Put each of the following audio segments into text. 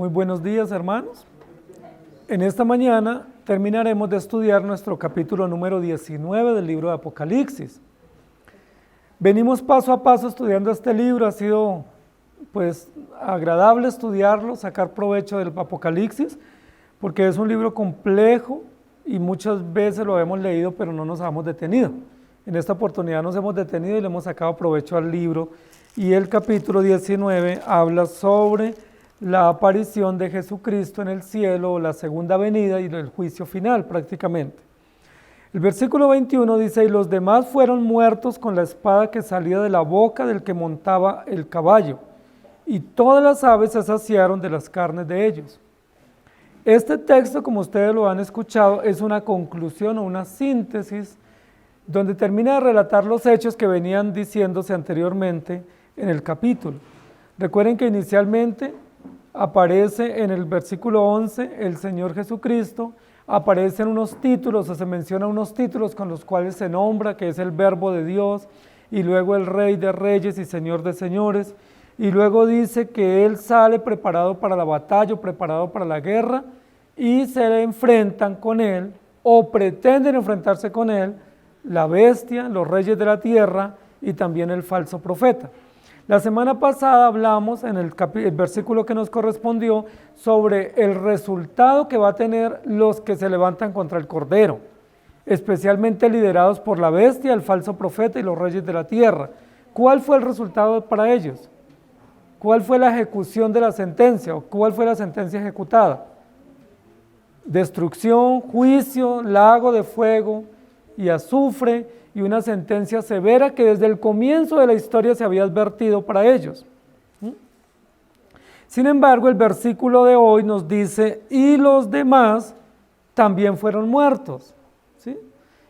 Muy buenos días, hermanos. En esta mañana terminaremos de estudiar nuestro capítulo número 19 del libro de Apocalipsis. Venimos paso a paso estudiando este libro, ha sido agradable estudiarlo, sacar provecho del Apocalipsis, porque es un libro complejo y muchas veces lo hemos leído pero no nos hemos detenido. En esta oportunidad nos hemos detenido y le hemos sacado provecho al libro, y el capítulo 19 habla sobre la aparición de Jesucristo en el cielo, la segunda venida y el juicio final prácticamente. El versículo 21 dice: y los demás fueron muertos con la espada que salía de la boca del que montaba el caballo, y todas las aves se saciaron de las carnes de ellos. Este texto, como ustedes lo han escuchado, es una conclusión o una síntesis donde termina de relatar los hechos que venían diciéndose anteriormente en el capítulo. Recuerden que inicialmente aparece en el versículo 11 el Señor Jesucristo, aparecen unos títulos, o se mencionan unos títulos con los cuales se nombra que es el Verbo de Dios, y luego el Rey de Reyes y Señor de Señores, y luego dice que Él sale preparado para la batalla, preparado para la guerra, y se enfrentan con Él, o pretenden enfrentarse con Él, la bestia, los reyes de la tierra y también el falso profeta. La semana pasada hablamos en el versículo que nos correspondió sobre el resultado que va a tener los que se levantan contra el Cordero, especialmente liderados por la bestia, el falso profeta y los reyes de la tierra. ¿Cuál fue el resultado para ellos? ¿Cuál fue la ejecución de la sentencia? ¿O cuál fue la sentencia ejecutada? Destrucción, juicio, lago de fuego y azufre, y una sentencia severa que desde el comienzo de la historia se había advertido para ellos. Sin embargo, el versículo de hoy nos dice: y los demás también fueron muertos. ¿Sí?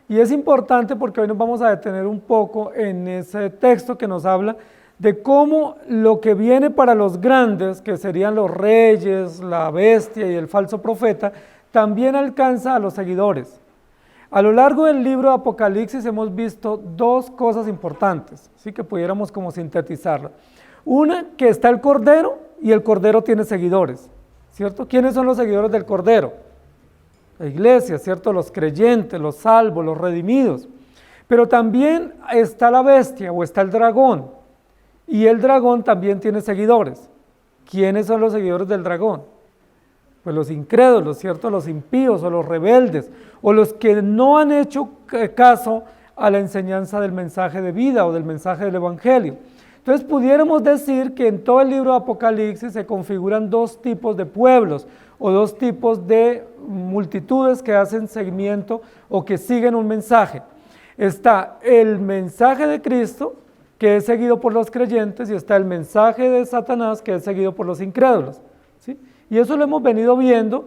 Y es importante porque hoy nos vamos a detener un poco en ese texto que nos habla de cómo lo que viene para los grandes, que serían los reyes, la bestia y el falso profeta, también alcanza a los seguidores. A lo largo del libro de Apocalipsis hemos visto dos cosas importantes, ¿sí? Que pudiéramos como sintetizarla. Una, que está el Cordero, y el Cordero tiene seguidores, ¿cierto? ¿Quiénes son los seguidores del Cordero? La iglesia, ¿cierto? Los creyentes, los salvos, los redimidos. Pero también está la bestia o está el dragón, y el dragón también tiene seguidores. ¿Quiénes son los seguidores del dragón? Pues los incrédulos, ¿cierto? Los impíos o los rebeldes, o los que no han hecho caso a la enseñanza del mensaje de vida o del mensaje del evangelio. Entonces pudiéramos decir que en todo el libro de Apocalipsis se configuran dos tipos de pueblos o dos tipos de multitudes que hacen seguimiento o que siguen un mensaje. Está el mensaje de Cristo, que es seguido por los creyentes, y está el mensaje de Satanás, que es seguido por los incrédulos, ¿sí? Y eso lo hemos venido viendo,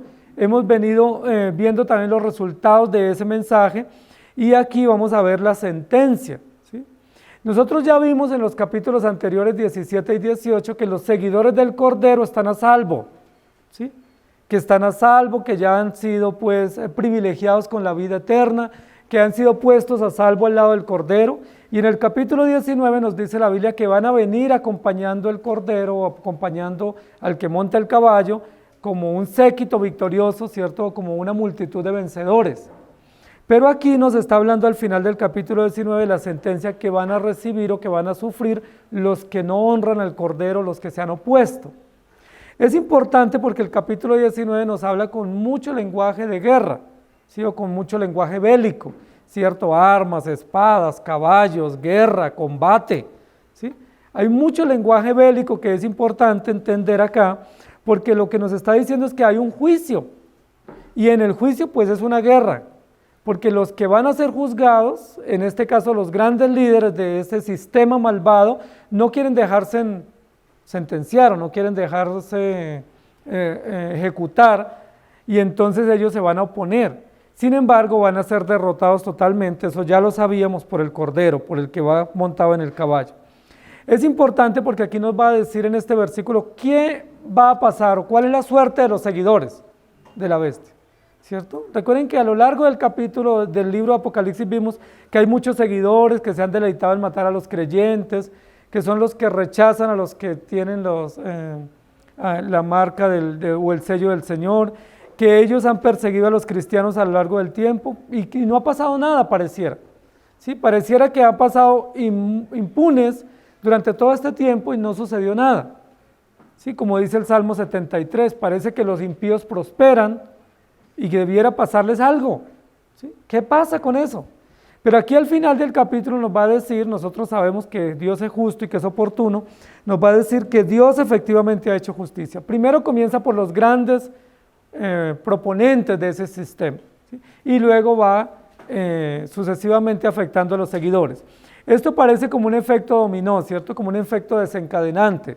viendo también los resultados de ese mensaje, y aquí vamos a ver la sentencia, ¿sí? Nosotros ya vimos en los capítulos anteriores 17 y 18 que los seguidores del Cordero están a salvo, ¿sí? Que están a salvo, que ya han sido privilegiados con la vida eterna, que han sido puestos a salvo al lado del Cordero, y en el capítulo 19 nos dice la Biblia que van a venir acompañando el Cordero, o acompañando al que monta el caballo, como un séquito victorioso, ¿cierto? Como una multitud de vencedores. Pero aquí nos está hablando al final del capítulo 19 de la sentencia que van a recibir o que van a sufrir los que no honran al Cordero, los que se han opuesto. Es importante porque el capítulo 19 nos habla con mucho lenguaje de guerra, ¿sí? O con mucho lenguaje bélico, ¿cierto? Armas, espadas, caballos, guerra, combate, ¿sí? Hay mucho lenguaje bélico que es importante entender acá, porque lo que nos está diciendo es que hay un juicio, y en el juicio pues es una guerra, porque los que van a ser juzgados, en este caso los grandes líderes de ese sistema malvado, no quieren dejarse sentenciar o no quieren dejarse ejecutar, y entonces ellos se van a oponer. Sin embargo, van a ser derrotados totalmente, eso ya lo sabíamos, por el Cordero, por el que va montado en el caballo. Es importante porque aquí nos va a decir en este versículo qué va a pasar o cuál es la suerte de los seguidores de la bestia, ¿cierto? Recuerden que a lo largo del capítulo del libro de Apocalipsis vimos que hay muchos seguidores que se han deleitado en matar a los creyentes, que son los que rechazan a los que tienen la marca o el sello del Señor, que ellos han perseguido a los cristianos a lo largo del tiempo y no ha pasado nada, pareciera. ¿Sí? Pareciera que ha pasado impunes durante todo este tiempo y no sucedió nada. ¿Sí? Como dice el Salmo 73, parece que los impíos prosperan y que debiera pasarles algo. ¿Sí? ¿Qué pasa con eso? Pero aquí al final del capítulo nos va a decir, nosotros sabemos que Dios es justo y que es oportuno, nos va a decir que Dios efectivamente ha hecho justicia. Primero comienza por los grandes proponentes de ese sistema, ¿sí? Y luego va sucesivamente afectando a los seguidores. Esto parece como un efecto dominó, ¿cierto? Como un efecto desencadenante.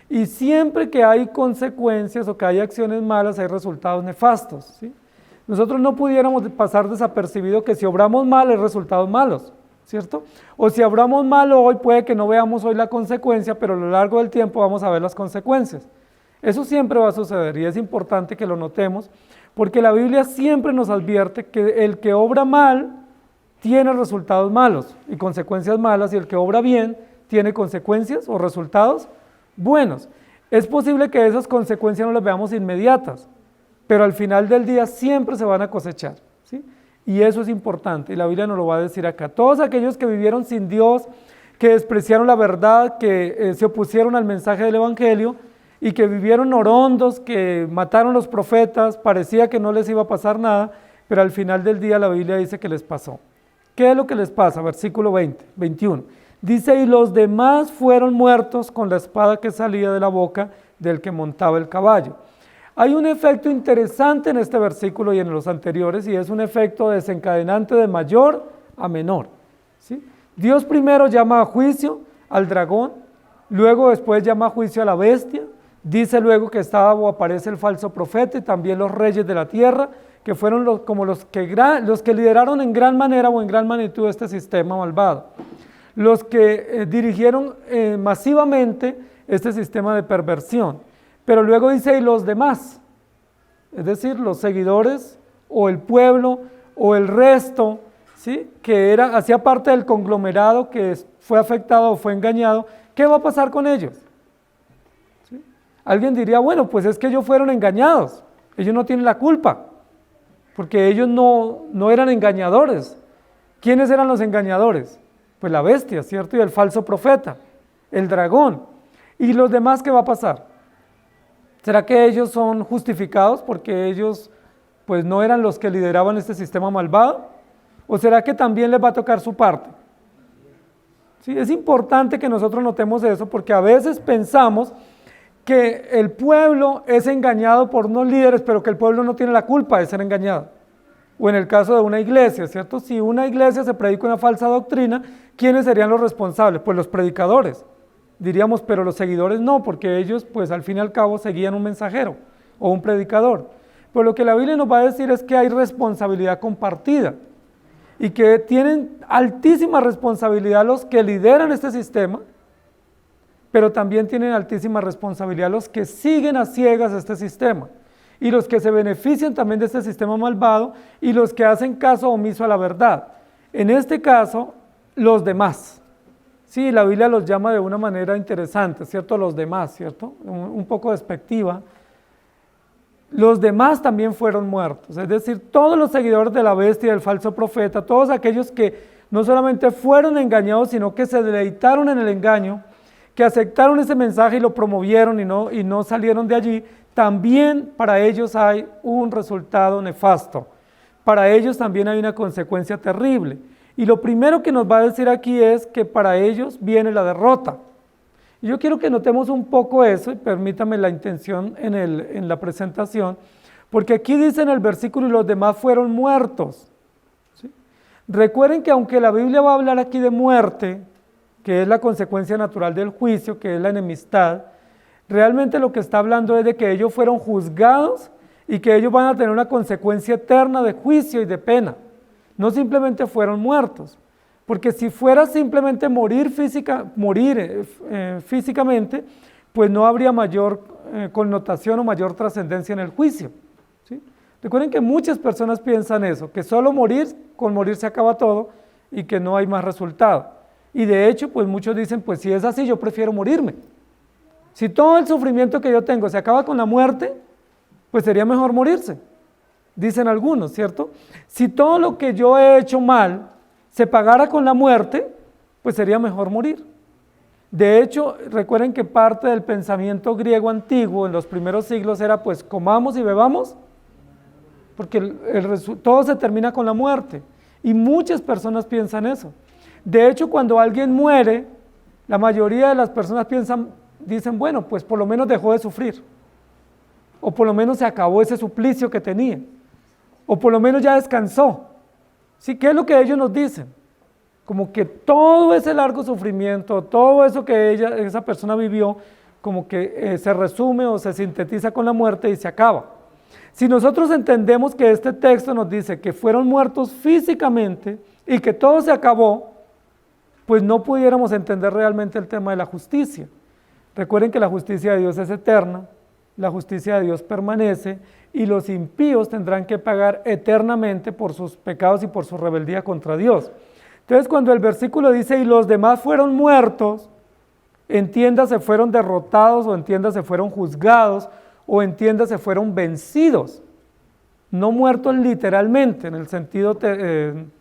Y siempre que hay consecuencias o que hay acciones malas, hay resultados nefastos, ¿sí? Nosotros no pudiéramos pasar desapercibido que si obramos mal hay resultados malos, ¿cierto? O si obramos mal hoy, puede que no veamos hoy la consecuencia, pero a lo largo del tiempo vamos a ver las consecuencias. Eso siempre va a suceder y es importante que lo notemos, porque la Biblia siempre nos advierte que el que obra mal tiene resultados malos y consecuencias malas, y el que obra bien tiene consecuencias o resultados buenos. Es posible que esas consecuencias no las veamos inmediatas, pero al final del día siempre se van a cosechar, ¿sí? Y eso es importante, y la Biblia nos lo va a decir acá. Todos aquellos que vivieron sin Dios, que despreciaron la verdad, que se opusieron al mensaje del Evangelio, y que vivieron orondos, que mataron los profetas, parecía que no les iba a pasar nada, pero al final del día la Biblia dice que les pasó. ¿Qué es lo que les pasa? Versículo 21. Dice, y los demás fueron muertos con la espada que salía de la boca del que montaba el caballo. Hay un efecto interesante en este versículo y en los anteriores, y es un efecto desencadenante de mayor a menor, ¿sí? Dios primero llama a juicio al dragón, luego después llama a juicio a la bestia. Dice luego que estaba o aparece el falso profeta y también los reyes de la tierra, que fueron los que lideraron en gran manera o en gran magnitud este sistema malvado, los que dirigieron masivamente este sistema de perversión. Pero luego dice, y los demás, es decir, los seguidores o el pueblo o el resto, ¿sí? Que hacía parte del conglomerado que fue afectado o fue engañado, ¿qué va a pasar con ellos? Alguien diría, bueno, pues es que ellos fueron engañados, ellos no tienen la culpa, porque ellos no eran engañadores. ¿Quiénes eran los engañadores? Pues la bestia, ¿cierto? Y el falso profeta, el dragón. ¿Y los demás qué va a pasar? ¿Será que ellos son justificados porque ellos pues no eran los que lideraban este sistema malvado? ¿O será que también les va a tocar su parte? Sí, es importante que nosotros notemos eso, porque a veces pensamos que el pueblo es engañado por unos líderes, pero que el pueblo no tiene la culpa de ser engañado. O en el caso de una iglesia, ¿cierto? Si una iglesia se predica una falsa doctrina, ¿quiénes serían los responsables? Pues los predicadores. Diríamos, pero los seguidores no, porque ellos, pues al fin y al cabo, seguían un mensajero o un predicador. Pero lo que la Biblia nos va a decir es que hay responsabilidad compartida y que tienen altísima responsabilidad los que lideran este sistema, pero también tienen altísima responsabilidad los que siguen a ciegas este sistema, y los que se benefician también de este sistema malvado, y los que hacen caso omiso a la verdad. En este caso, los demás. Sí, la Biblia los llama de una manera interesante, ¿cierto? Los demás, ¿cierto? Un poco despectiva. Los demás también fueron muertos, es decir, todos los seguidores de la bestia y del falso profeta, todos aquellos que no solamente fueron engañados, sino que se deleitaron en el engaño, que aceptaron ese mensaje y lo promovieron y no salieron de allí, también para ellos hay un resultado nefasto. Para ellos también hay una consecuencia terrible. Y lo primero que nos va a decir aquí es que para ellos viene la derrota. Y yo quiero que notemos un poco eso, y permítame la intención en la presentación, porque aquí dice en el versículo, y los demás fueron muertos. ¿Sí? Recuerden que aunque la Biblia va a hablar aquí de muerte, que es la consecuencia natural del juicio, que es la enemistad, realmente lo que está hablando es de que ellos fueron juzgados y que ellos van a tener una consecuencia eterna de juicio y de pena. No simplemente fueron muertos, porque si fuera simplemente morir físicamente, pues no habría mayor connotación o mayor trascendencia en el juicio, ¿sí? Recuerden que muchas personas piensan eso, que solo con morir se acaba todo y que no hay más resultado. Y de hecho, pues muchos dicen, pues si es así, yo prefiero morirme. Si todo el sufrimiento que yo tengo se acaba con la muerte, pues sería mejor morirse, dicen algunos, ¿cierto? Si todo lo que yo he hecho mal se pagara con la muerte, pues sería mejor morir. De hecho, recuerden que parte del pensamiento griego antiguo en los primeros siglos era pues comamos y bebamos, porque todo se termina con la muerte. Y muchas personas piensan eso. De hecho, cuando alguien muere, la mayoría de las personas dicen, bueno, pues por lo menos dejó de sufrir, o por lo menos se acabó ese suplicio que tenía, o por lo menos ya descansó. ¿Sí? ¿Qué es lo que ellos nos dicen? Como que todo ese largo sufrimiento, todo eso que esa persona vivió, como que se resume o se sintetiza con la muerte y se acaba. Si nosotros entendemos que este texto nos dice que fueron muertos físicamente y que todo se acabó, pues no pudiéramos entender realmente el tema de la justicia. Recuerden que la justicia de Dios es eterna, la justicia de Dios permanece y los impíos tendrán que pagar eternamente por sus pecados y por su rebeldía contra Dios. Entonces, cuando el versículo dice, y los demás fueron muertos, entiéndase fueron derrotados, o entiéndase fueron juzgados, o entiéndase fueron vencidos. No muertos literalmente, en el sentido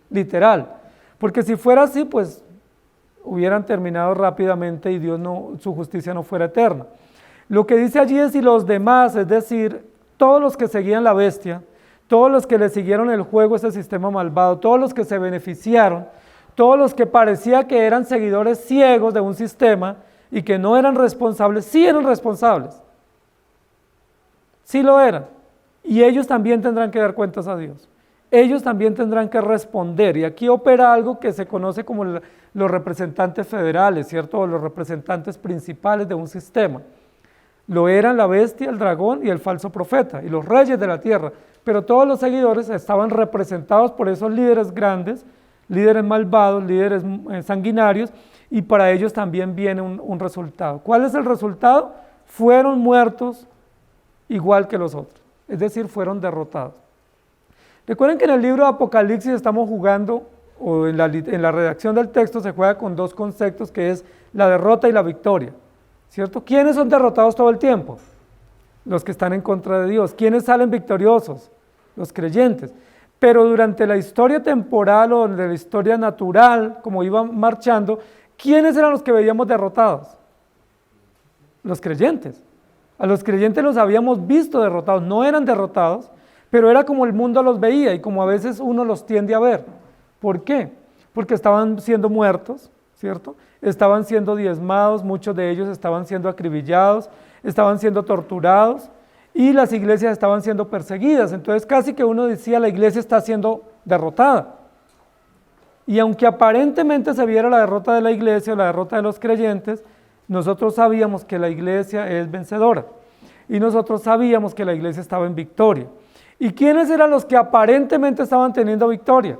literal. Porque si fuera así, pues hubieran terminado rápidamente y su justicia no fuera eterna. Lo que dice allí es, y los demás, es decir, todos los que seguían la bestia, todos los que le siguieron el juego a ese sistema malvado, todos los que se beneficiaron, todos los que parecía que eran seguidores ciegos de un sistema y que no eran responsables, sí eran responsables. Sí lo eran. Y ellos también tendrán que dar cuentas a Dios. Ellos también tendrán que responder. Y aquí opera algo que se conoce como los representantes federales, ¿cierto? O los representantes principales de un sistema. Lo eran la bestia, el dragón y el falso profeta, y los reyes de la tierra. Pero todos los seguidores estaban representados por esos líderes grandes, líderes malvados, líderes sanguinarios, y para ellos también viene un resultado. ¿Cuál es el resultado? Fueron muertos igual que los otros, es decir, fueron derrotados. Recuerden que en el libro de Apocalipsis estamos jugando, o en la redacción del texto se juega con dos conceptos, que es la derrota y la victoria, ¿cierto? ¿Quiénes son derrotados todo el tiempo? Los que están en contra de Dios. ¿Quiénes salen victoriosos? Los creyentes. Pero durante la historia temporal o de la historia natural, como iban marchando, ¿quiénes eran los que veíamos derrotados? Los creyentes. A los creyentes los habíamos visto derrotados, no eran derrotados, pero era como el mundo los veía y como a veces uno los tiende a ver. ¿Por qué? Porque estaban siendo muertos, ¿cierto? Estaban siendo diezmados, muchos de ellos estaban siendo acribillados, estaban siendo torturados y las iglesias estaban siendo perseguidas. Entonces casi que uno decía, la iglesia está siendo derrotada. Y aunque aparentemente se viera la derrota de la iglesia o la derrota de los creyentes, nosotros sabíamos que la iglesia es vencedora y nosotros sabíamos que la iglesia estaba en victoria. ¿Y quiénes eran los que aparentemente estaban teniendo victoria?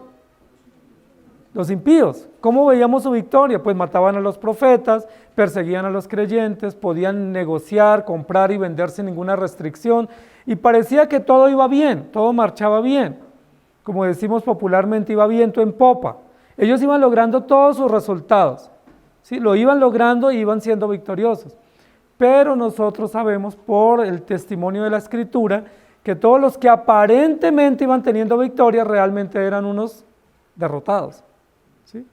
Los impíos. ¿Cómo veíamos su victoria? Pues mataban a los profetas, perseguían a los creyentes, podían negociar, comprar y vender sin ninguna restricción y parecía que todo iba bien, todo marchaba bien. Como decimos popularmente, iba viento en popa. Ellos iban logrando todos sus resultados. ¿Sí? Lo iban logrando y iban siendo victoriosos. Pero nosotros sabemos por el testimonio de la Escritura que todos los que aparentemente iban teniendo victoria realmente eran unos derrotados. ¿Sí?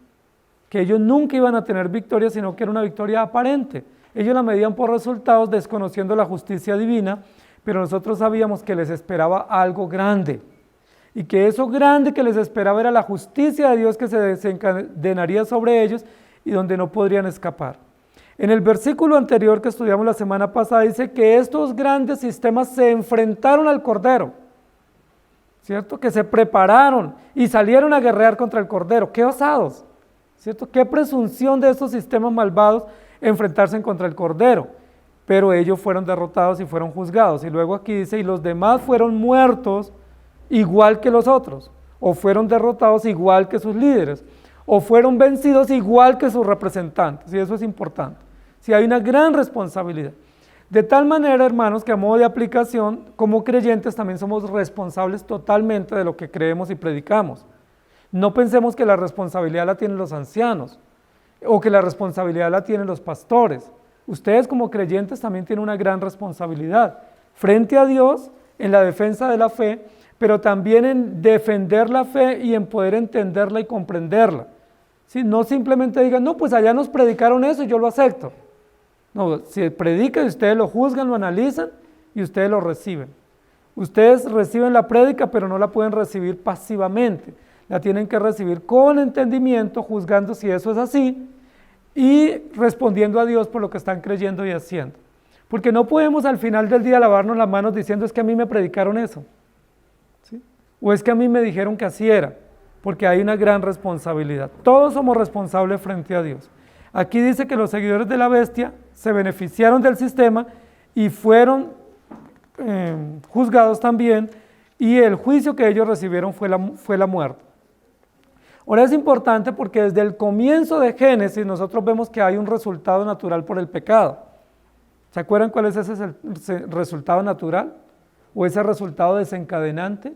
Que ellos nunca iban a tener victoria, sino que era una victoria aparente. Ellos la medían por resultados desconociendo la justicia divina, pero nosotros sabíamos que les esperaba algo grande. Y que eso grande que les esperaba era la justicia de Dios que se desencadenaría sobre ellos y donde no podrían escapar. En el versículo anterior que estudiamos la semana pasada dice que estos grandes sistemas se enfrentaron al Cordero, ¿cierto? Que se prepararon y salieron a guerrear contra el Cordero. ¡Qué osados! ¿Cierto? ¡Qué presunción de estos sistemas malvados enfrentarse contra el Cordero! Pero ellos fueron derrotados y fueron juzgados. Y luego aquí dice, y los demás fueron muertos igual que los otros, o fueron derrotados igual que sus líderes, o fueron vencidos igual que sus representantes, y eso es importante. Si hay una gran responsabilidad. De tal manera, hermanos, que a modo de aplicación, como creyentes también somos responsables totalmente de lo que creemos y predicamos. No pensemos que la responsabilidad la tienen los ancianos, o que la responsabilidad la tienen los pastores, Ustedes como creyentes también tienen una gran responsabilidad frente a Dios en la defensa de la fe, pero también en defender la fe y en poder entenderla y comprenderla. ¿Sí? No simplemente digan, no, pues allá nos predicaron eso y yo lo acepto. No, se predica y ustedes lo juzgan, lo analizan y ustedes lo reciben. Ustedes reciben la prédica, pero no la pueden recibir pasivamente. La tienen que recibir con entendimiento, juzgando si eso es así y respondiendo a Dios por lo que están creyendo y haciendo. Porque no podemos al final del día lavarnos las manos diciendo es que a mí me predicaron eso, ¿sí? O es que a mí me dijeron que así era, porque hay una gran responsabilidad. Todos somos responsables frente a Dios. Aquí dice que los seguidores de la bestia se beneficiaron del sistema y fueron juzgados también, y el juicio que ellos recibieron fue la muerte. Ahora es importante porque desde el comienzo de Génesis nosotros vemos que hay un resultado natural por el pecado. ¿Se acuerdan cuál es ese resultado natural? ¿O ese resultado desencadenante?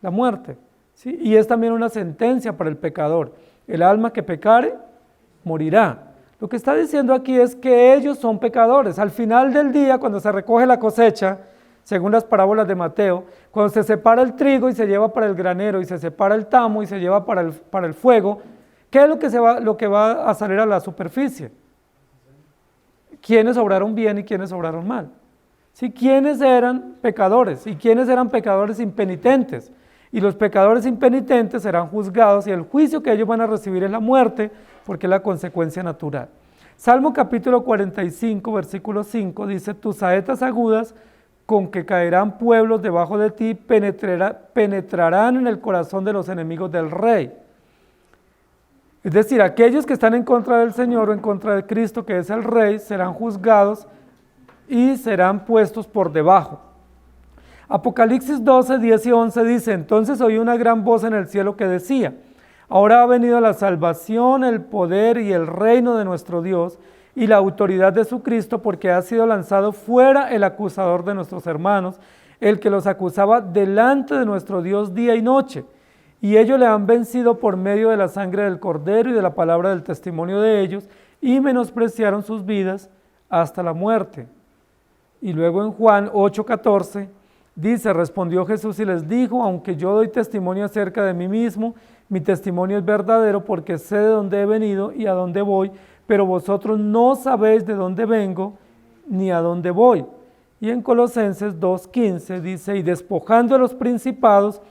La muerte, ¿sí? Y es también una sentencia para el pecador. El alma que pecare, morirá. Lo que está diciendo aquí es que ellos son pecadores. Al final del día, cuando se recoge la cosecha, según las parábolas de Mateo, cuando se separa el trigo y se lleva para el granero y se separa el tamo y se lleva para el fuego, ¿qué es lo que va a salir a la superficie? ¿Quiénes obraron bien y quiénes obraron mal? ¿Sí? ¿Quiénes eran pecadores y quiénes eran pecadores impenitentes? Y los pecadores impenitentes serán juzgados y el juicio que ellos van a recibir es la muerte, porque es la consecuencia natural. Salmo capítulo 45, versículo 5 dice, tus saetas agudas con que caerán pueblos debajo de ti, penetrarán en el corazón de los enemigos del rey. Es decir, aquellos que están en contra del Señor o en contra de Cristo, que es el rey, serán juzgados y serán puestos por debajo. Apocalipsis 12, 10 y 11 dice, entonces oí una gran voz en el cielo que decía, ahora ha venido la salvación, el poder y el reino de nuestro Dios, y la autoridad de su Cristo, porque ha sido lanzado fuera el acusador de nuestros hermanos, el que los acusaba delante de nuestro Dios día y noche, y ellos le han vencido por medio de la sangre del Cordero y de la palabra del testimonio de ellos, y menospreciaron sus vidas hasta la muerte. Y luego en Juan 8:14 dice, respondió Jesús y les dijo, aunque yo doy testimonio acerca de mí mismo, mi testimonio es verdadero porque sé de dónde he venido y a dónde voy, pero vosotros no sabéis de dónde vengo ni a dónde voy. Y en Colosenses 2:15 dice, y despojando a los principados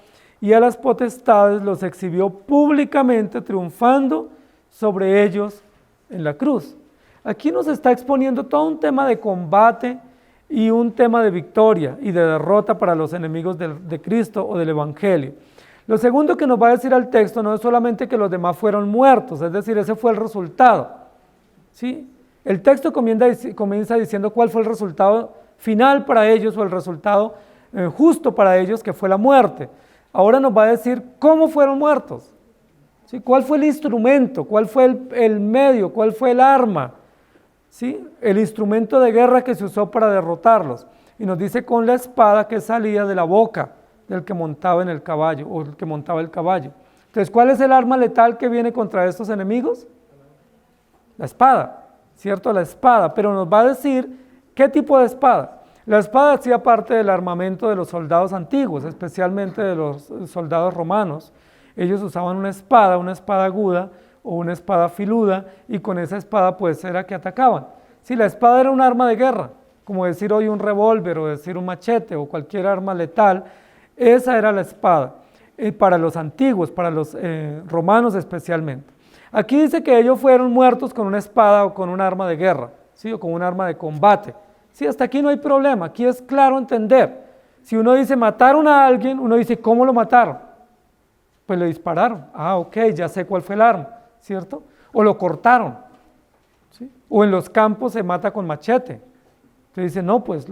y a las potestades, los exhibió públicamente, triunfando sobre ellos en la cruz. Aquí nos está exponiendo todo un tema de combate y un tema de victoria y de derrota para los enemigos de Cristo o del Evangelio. Lo segundo que nos va a decir al texto no es solamente que los demás fueron muertos, es decir, ese fue el resultado. ¿Sí? El texto comienza diciendo cuál fue el resultado final para ellos o el resultado justo para ellos, que fue la muerte. Ahora nos va a decir cómo fueron muertos, ¿sí? ¿Cuál fue el instrumento? ¿Cuál fue el medio? ¿Cuál fue el arma? ¿Sí? El instrumento de guerra que se usó para derrotarlos. Y nos dice con la espada que salía de la boca del que montaba en el caballo o el que montaba el caballo. Entonces, ¿cuál es el arma letal que viene contra estos enemigos? La espada, ¿cierto? La espada, pero nos va a decir qué tipo de espada. La espada hacía parte del armamento de los soldados antiguos, especialmente de los soldados romanos. Ellos usaban una espada aguda o una espada filuda, y con esa espada pues era que atacaban. Si la espada era un arma de guerra, como decir hoy un revólver o decir un machete o cualquier arma letal, esa era la espada, para los antiguos, para los romanos especialmente. Aquí dice que ellos fueron muertos con una espada o con un arma de guerra, ¿sí? O con un arma de combate. Sí, hasta aquí no hay problema, aquí es claro entender. Si uno dice mataron a alguien, uno dice ¿cómo lo mataron? Pues le dispararon. Ah, ok, ya sé cuál fue el arma, ¿cierto? O lo cortaron, ¿sí? O en los campos se mata con machete. Entonces dice, no, pues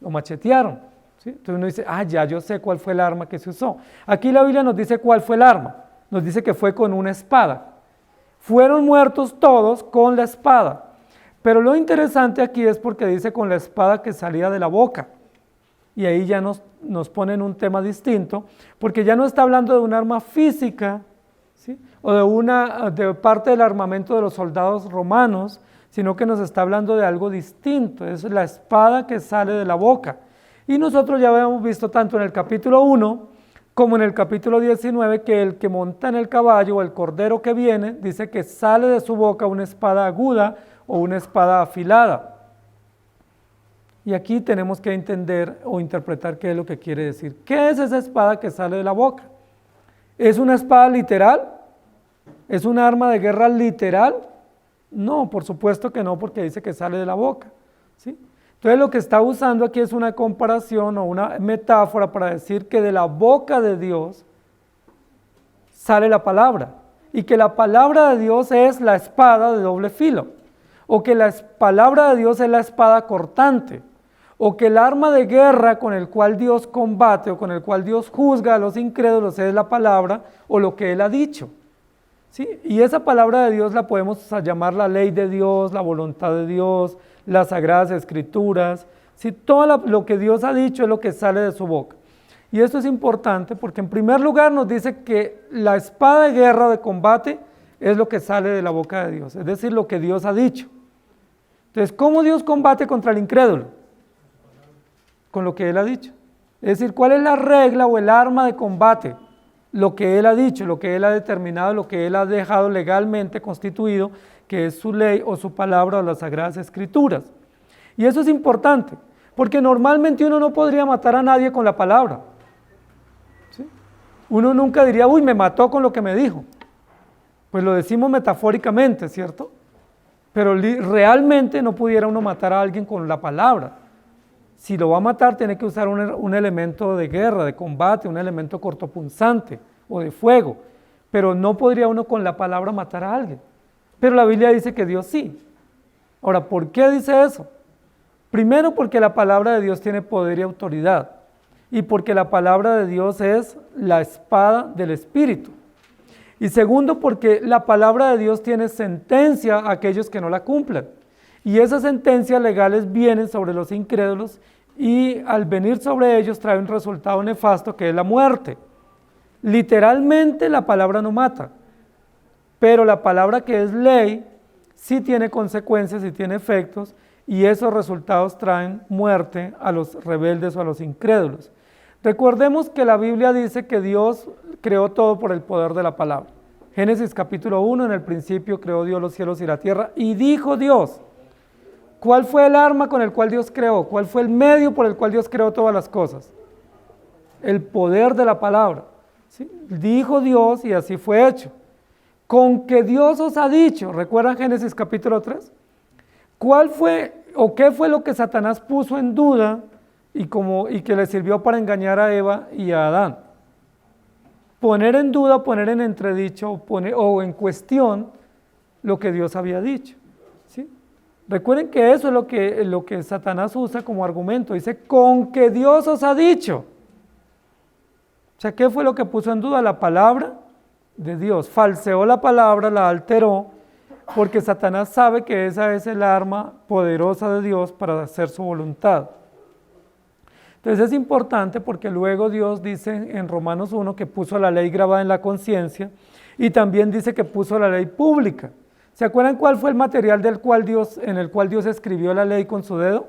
lo machetearon, ¿sí? Entonces uno dice, ah, ya yo sé cuál fue el arma que se usó. Aquí la Biblia nos dice cuál fue el arma, nos dice que fue con una espada. Fueron muertos todos con la espada. Pero lo interesante aquí es porque dice con la espada que salía de la boca. Y ahí ya nos pone en un tema distinto, porque ya no está hablando de un arma física, ¿sí? O de parte del armamento de los soldados romanos, sino que nos está hablando de algo distinto, es la espada que sale de la boca. Y nosotros ya habíamos visto tanto en el capítulo 1 como en el capítulo 19 que el que monta en el caballo o el cordero que viene, dice que sale de su boca una espada aguda o una espada afilada. Y aquí tenemos que entender o interpretar qué es lo que quiere decir. ¿Qué es esa espada que sale de la boca? ¿Es una espada literal? ¿Es un arma de guerra literal? No, por supuesto que no, porque dice que sale de la boca, ¿sí? Entonces lo que está usando aquí es una comparación o una metáfora para decir que de la boca de Dios sale la palabra y que la palabra de Dios es la espada de doble filo, o que la palabra de Dios es la espada cortante, o que el arma de guerra con el cual Dios combate o con el cual Dios juzga a los incrédulos es la palabra o lo que Él ha dicho. ¿Sí? Y esa palabra de Dios la podemos llamar la ley de Dios, la voluntad de Dios, las sagradas escrituras. ¿Sí? Todo lo que Dios ha dicho es lo que sale de su boca. Y esto es importante porque en primer lugar nos dice que la espada de guerra de combate es lo que sale de la boca de Dios, es decir, lo que Dios ha dicho. Entonces, ¿cómo Dios combate contra el incrédulo? Con lo que Él ha dicho. Es decir, ¿cuál es la regla o el arma de combate? Lo que Él ha dicho, lo que Él ha determinado, lo que Él ha dejado legalmente constituido, que es su ley o su palabra o las sagradas escrituras. Y eso es importante, porque normalmente uno no podría matar a nadie con la palabra. ¿Sí? Uno nunca diría, uy, me mató con lo que me dijo. Pues lo decimos metafóricamente, ¿cierto? Pero realmente no pudiera uno matar a alguien con la palabra. Si lo va a matar, tiene que usar un elemento de guerra, de combate, un elemento cortopunzante o de fuego. Pero no podría uno con la palabra matar a alguien. Pero la Biblia dice que Dios sí. Ahora, ¿por qué dice eso? Primero, porque la palabra de Dios tiene poder y autoridad. Y porque la palabra de Dios es la espada del Espíritu. Y segundo, porque la palabra de Dios tiene sentencia a aquellos que no la cumplan. Y esas sentencias legales vienen sobre los incrédulos y al venir sobre ellos trae un resultado nefasto que es la muerte. Literalmente la palabra no mata, pero la palabra que es ley sí tiene consecuencias y tiene efectos y esos resultados traen muerte a los rebeldes o a los incrédulos. Recordemos que la Biblia dice que Dios creó todo por el poder de la palabra. Génesis capítulo 1, en el principio creó Dios los cielos y la tierra y dijo Dios. ¿Cuál fue el arma con el cual Dios creó? ¿Cuál fue el medio por el cual Dios creó todas las cosas? El poder de la palabra. ¿Sí? Dijo Dios y así fue hecho. Con que Dios os ha dicho, ¿recuerdan Génesis capítulo 3? ¿Cuál fue o qué fue lo que Satanás puso en duda y que le sirvió para engañar a Eva y a Adán? Poner en duda, poner en entredicho o en cuestión lo que Dios había dicho. ¿Sí? Recuerden que eso es lo que Satanás usa como argumento. Dice, con que Dios os ha dicho. O sea, ¿qué fue lo que puso en duda? La palabra de Dios. Falseó la palabra, la alteró, porque Satanás sabe que esa es el arma poderosa de Dios para hacer su voluntad. Entonces es importante porque luego Dios dice en Romanos 1 que puso la ley grabada en la conciencia y también dice que puso la ley pública. ¿Se acuerdan cuál fue el material en el cual Dios escribió la ley con su dedo?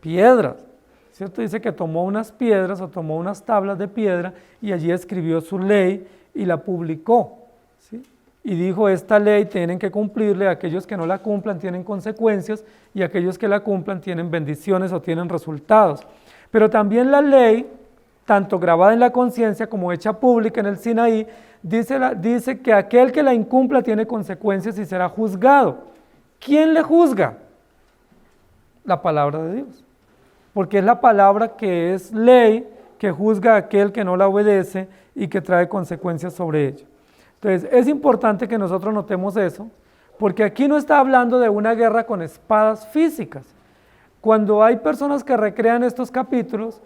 Piedras, ¿cierto? Dice que tomó unas piedras o tomó unas tablas de piedra y allí escribió su ley y la publicó, ¿sí? Y dijo, esta ley tienen que cumplirle, aquellos que no la cumplan tienen consecuencias y aquellos que la cumplan tienen bendiciones o tienen resultados. Pero también la ley, tanto grabada en la conciencia como hecha pública en el Sinaí, dice que aquel que la incumpla tiene consecuencias y será juzgado. ¿Quién le juzga? La palabra de Dios. Porque es la palabra que es ley, que juzga a aquel que no la obedece y que trae consecuencias sobre ello. Entonces, es importante que nosotros notemos eso, porque aquí no está hablando de una guerra con espadas físicas. Cuando hay personas que recrean estos capítulos,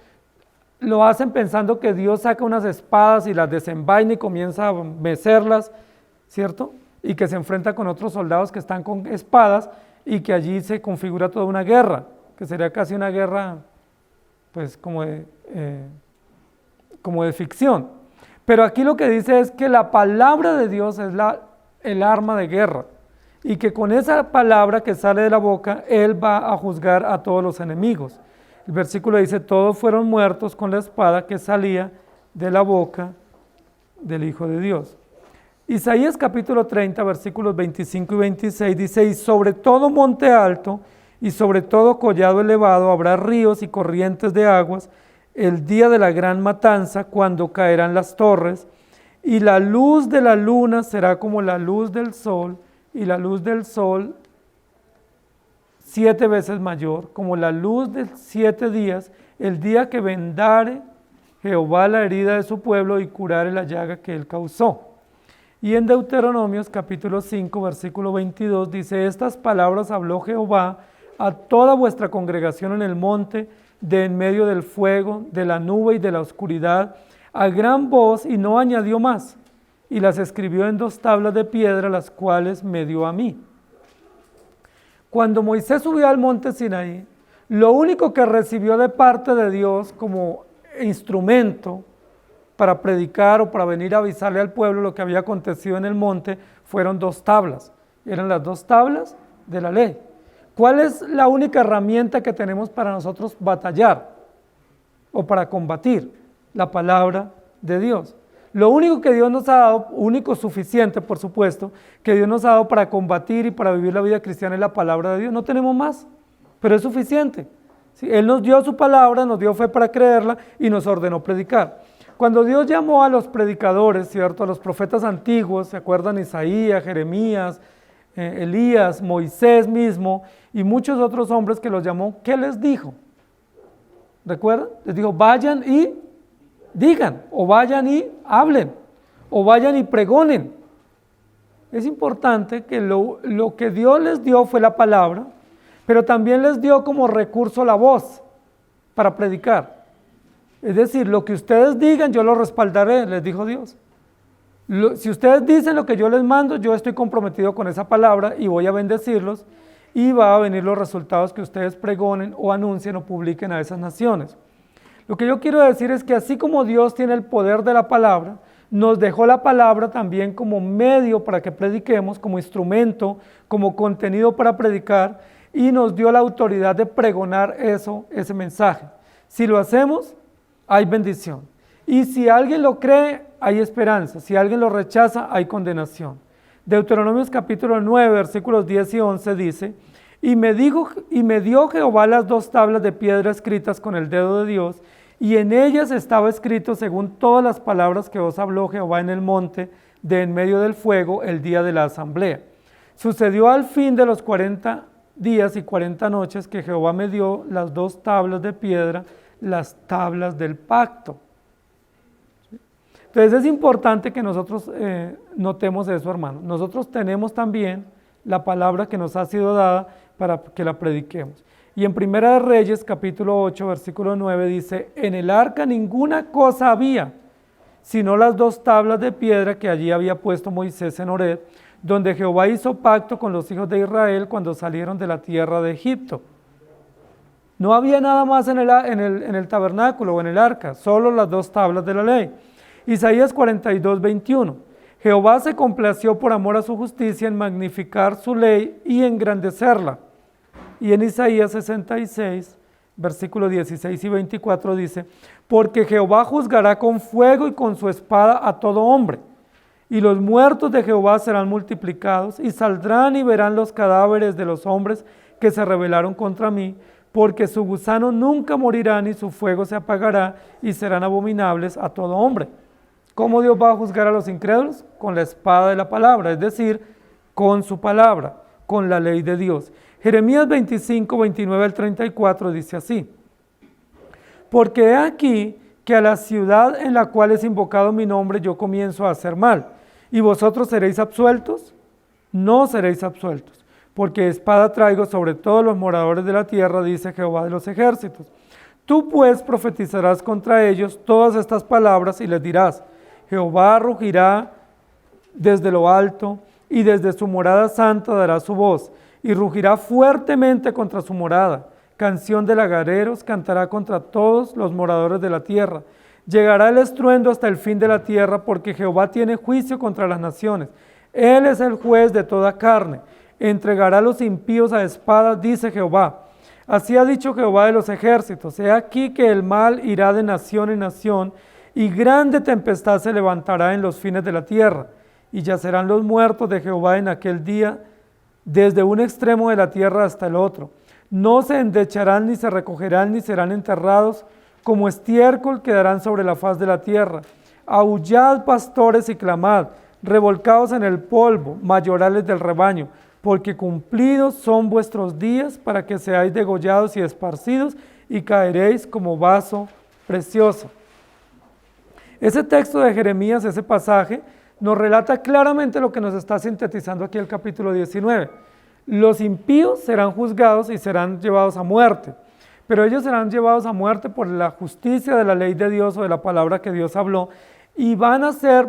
lo hacen pensando que Dios saca unas espadas y las desenvaina y comienza a mecerlas, ¿cierto? Y que se enfrenta con otros soldados que están con espadas y que allí se configura toda una guerra, que sería casi una guerra, pues como de ficción. Pero aquí lo que dice es que la palabra de Dios es el arma de guerra y que con esa palabra que sale de la boca, Él va a juzgar a todos los enemigos. El versículo dice, todos fueron muertos con la espada que salía de la boca del Hijo de Dios. Isaías capítulo 30, versículos 25 y 26 dice, y sobre todo monte alto y sobre todo collado elevado habrá ríos y corrientes de aguas, el día de la gran matanza, cuando caerán las torres, y la luz de la luna será como la luz del sol, y la luz del sol 7 veces mayor, como la luz de 7 días, el día que vendare Jehová la herida de su pueblo y curare la llaga que él causó. Y en Deuteronomios capítulo 5, versículo 22 dice, estas palabras habló Jehová a toda vuestra congregación en el monte, de en medio del fuego, de la nube y de la oscuridad, a gran voz, y no añadió más, y las escribió en 2 tablas de piedra, las cuales me dio a mí. Cuando Moisés subió al monte Sinaí, lo único que recibió de parte de Dios como instrumento para predicar o para venir a avisarle al pueblo lo que había acontecido en el monte, fueron 2 tablas. Eran las 2 tablas de la ley. ¿Cuál es la única herramienta que tenemos para nosotros batallar o para combatir? La palabra de Dios. Lo único que Dios nos ha dado, único suficiente por supuesto, que Dios nos ha dado para combatir y para vivir la vida cristiana es la palabra de Dios. No tenemos más, pero es suficiente. ¿Sí? Él nos dio su palabra, nos dio fe para creerla y nos ordenó predicar. Cuando Dios llamó a los predicadores, ¿cierto? A los profetas antiguos, ¿se acuerdan? Isaías, Jeremías, Elías, Moisés mismo y muchos otros hombres que los llamó, ¿qué les dijo? ¿Recuerdan? Les dijo, vayan y digan, o vayan y hablen, o vayan y pregonen. Es importante que lo que Dios les dio fue la palabra, pero también les dio como recurso la voz para predicar. Es decir, lo que ustedes digan, yo lo respaldaré, les dijo Dios. Si ustedes dicen lo que yo les mando, yo estoy comprometido con esa palabra y voy a bendecirlos y va a venir los resultados que ustedes pregonen o anuncien o publiquen a esas naciones. Lo que yo quiero decir es que así como Dios tiene el poder de la palabra, nos dejó la palabra también como medio para que prediquemos, como instrumento, como contenido para predicar y nos dio la autoridad de pregonar ese mensaje. Si lo hacemos, hay bendición. Y si alguien lo cree, hay esperanza. Si alguien lo rechaza, hay condenación. Deuteronomios capítulo 9, versículos 10 y 11 dice, y me dio Jehová las 2 tablas de piedra escritas con el dedo de Dios, y en ellas estaba escrito según todas las palabras que os habló Jehová en el monte de en medio del fuego el día de la asamblea. Sucedió al fin de los 40 días y 40 noches que Jehová me dio las 2 tablas de piedra, las tablas del pacto. Entonces es importante que nosotros notemos eso, hermano. Nosotros tenemos también la palabra que nos ha sido dada para que la prediquemos. Y en Primera de Reyes, capítulo 8, versículo 9, dice, en el arca ninguna cosa había, sino las 2 tablas de piedra que allí había puesto Moisés en Horeb, donde Jehová hizo pacto con los hijos de Israel cuando salieron de la tierra de Egipto. No había nada más en el tabernáculo o en el arca, solo las 2 tablas de la ley. Isaías 42, 21. Jehová se complació por amor a su justicia en magnificar su ley y engrandecerla. Y en Isaías 66, versículos 16 y 24 dice, porque Jehová juzgará con fuego y con su espada a todo hombre, y los muertos de Jehová serán multiplicados, y saldrán y verán los cadáveres de los hombres que se rebelaron contra mí, porque su gusano nunca morirá, ni su fuego se apagará, y serán abominables a todo hombre. ¿Cómo Dios va a juzgar a los incrédulos? Con la espada de la palabra, es decir, con su palabra, con la ley de Dios. Jeremías 25, 29 al 34 dice así, porque he aquí que a la ciudad en la cual es invocado mi nombre yo comienzo a hacer mal, y vosotros seréis absueltos, no seréis absueltos, porque espada traigo sobre todos los moradores de la tierra, dice Jehová de los ejércitos. Tú pues profetizarás contra ellos todas estas palabras y les dirás, Jehová rugirá desde lo alto y desde su morada santa dará su voz y rugirá fuertemente contra su morada. Canción de lagareros cantará contra todos los moradores de la tierra. Llegará el estruendo hasta el fin de la tierra porque Jehová tiene juicio contra las naciones. Él es el juez de toda carne. entregará a los impíos a espada, dice Jehová. Así ha dicho Jehová de los ejércitos, he aquí que el mal irá de nación en nación, y grande tempestad se levantará en los fines de la tierra, y yacerán los muertos de Jehová en aquel día, desde un extremo de la tierra hasta el otro. No se endecharán, ni se recogerán, ni serán enterrados, como estiércol quedarán sobre la faz de la tierra. Aullad, pastores, y clamad, revolcaos en el polvo, mayorales del rebaño, porque cumplidos son vuestros días para que seáis degollados y esparcidos, y caeréis como vaso precioso. Ese texto de Jeremías, ese pasaje, nos relata claramente lo que nos está sintetizando aquí el capítulo 19. Los impíos serán juzgados y serán llevados a muerte, pero ellos serán llevados a muerte por la justicia de la ley de Dios o de la palabra que Dios habló, y van a ser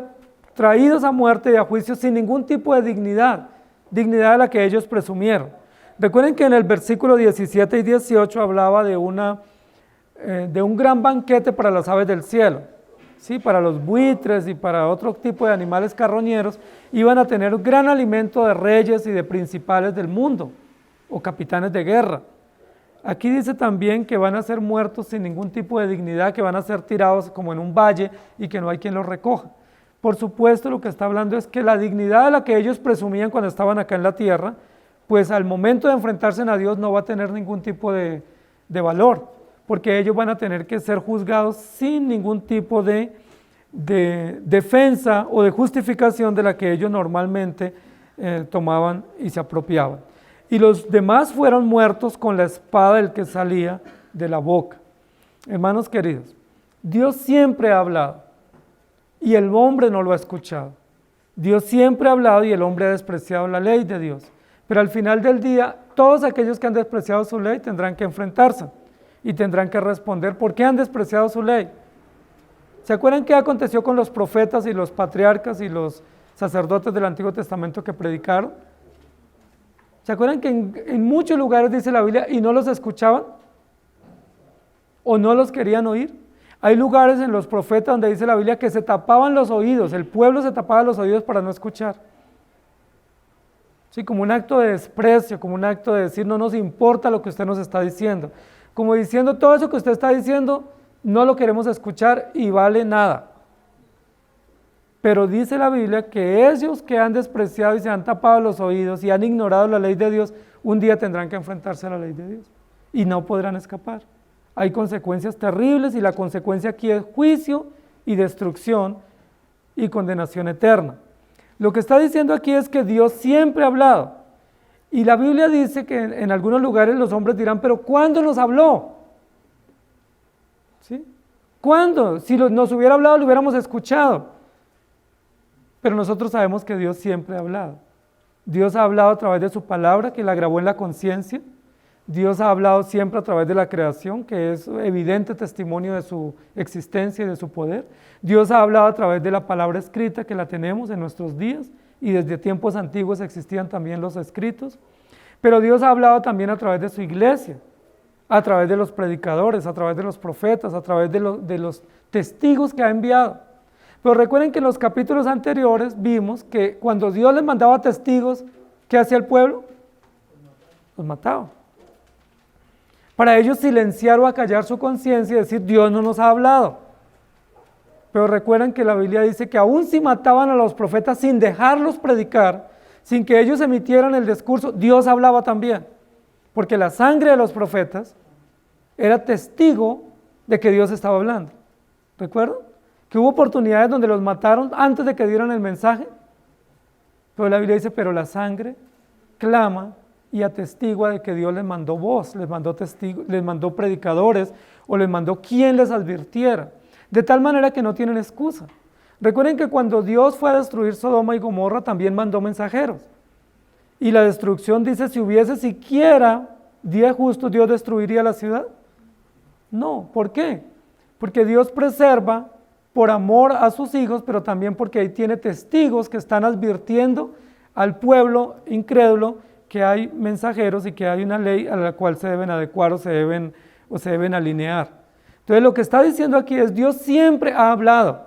traídos a muerte y a juicio sin ningún tipo de dignidad de la que ellos presumieron. Recuerden que en el versículo 17 y 18 hablaba de un gran banquete para las aves del cielo. ¿Sí? Para los buitres y para otro tipo de animales carroñeros, iban a tener un gran alimento de reyes y de principales del mundo, o capitanes de guerra. Aquí dice también que van a ser muertos sin ningún tipo de dignidad, que van a ser tirados como en un valle y que no hay quien los recoja. Por supuesto, lo que está hablando es que la dignidad de la que ellos presumían cuando estaban acá en la tierra, pues al momento de enfrentarse a Dios no va a tener ningún tipo de valor, porque ellos van a tener que ser juzgados sin ningún tipo de defensa o de justificación de la que ellos normalmente tomaban y se apropiaban. Y los demás fueron muertos con la espada del que salía de la boca. Hermanos queridos, Dios siempre ha hablado y el hombre no lo ha escuchado. Dios siempre ha hablado y el hombre ha despreciado la ley de Dios. Pero al final del día, todos aquellos que han despreciado su ley tendrán que enfrentarse y tendrán que responder por qué han despreciado su ley. ¿Se acuerdan qué aconteció con los profetas y los patriarcas y los sacerdotes del Antiguo Testamento que predicaron? ¿Se acuerdan que en muchos lugares dice la Biblia y no los escuchaban? ¿O no los querían oír? Hay lugares en los profetas donde dice la Biblia que se tapaban los oídos, el pueblo se tapaba los oídos para no escuchar. Sí, como un acto de desprecio, como un acto de decir no nos importa lo que usted nos está diciendo. Como diciendo todo eso que usted está diciendo no lo queremos escuchar y vale nada. Pero dice la Biblia que ellos que han despreciado y se han tapado los oídos y han ignorado la ley de Dios, un día tendrán que enfrentarse a la ley de Dios y no podrán escapar. Hay consecuencias terribles y la consecuencia aquí es juicio y destrucción y condenación eterna. Lo que está diciendo aquí es que Dios siempre ha hablado. Y la Biblia dice que en algunos lugares los hombres dirán, pero ¿cuándo nos habló? ¿Sí? ¿Cuándo? Si nos hubiera hablado, lo hubiéramos escuchado. Pero nosotros sabemos que Dios siempre ha hablado. Dios ha hablado a través de su palabra, que la grabó en la conciencia. Dios ha hablado siempre a través de la creación, que es evidente testimonio de su existencia y de su poder. Dios ha hablado a través de la palabra escrita, que la tenemos en nuestros días, y desde tiempos antiguos existían también los escritos. Pero Dios ha hablado también a través de su iglesia, a través de los predicadores, a través de los profetas, a través de los testigos que ha enviado. Pero recuerden que en los capítulos anteriores vimos que cuando Dios les mandaba testigos, ¿qué hacía el pueblo? Los mataba. Para ellos silenciar o acallar su conciencia y decir, Dios no nos ha hablado. Pero recuerden que la Biblia dice que aún si mataban a los profetas sin dejarlos predicar, sin que ellos emitieran el discurso, Dios hablaba también. Porque la sangre de los profetas era testigo de que Dios estaba hablando. ¿Recuerdan? Que hubo oportunidades donde los mataron antes de que dieran el mensaje. Pero la Biblia dice, pero la sangre clama y atestigua de que Dios les mandó voz, les mandó testigos, les mandó predicadores o les mandó quien les advirtiera. De tal manera que no tienen excusa. Recuerden que cuando Dios fue a destruir Sodoma y Gomorra también mandó mensajeros. Y la destrucción dice, si hubiese siquiera 10 justos, ¿Dios destruiría la ciudad? No, ¿por qué? Porque Dios preserva por amor a sus hijos, pero también porque ahí tiene testigos que están advirtiendo al pueblo incrédulo que hay mensajeros y que hay una ley a la cual se deben adecuar o se deben alinear. Entonces lo que está diciendo aquí es, Dios siempre ha hablado.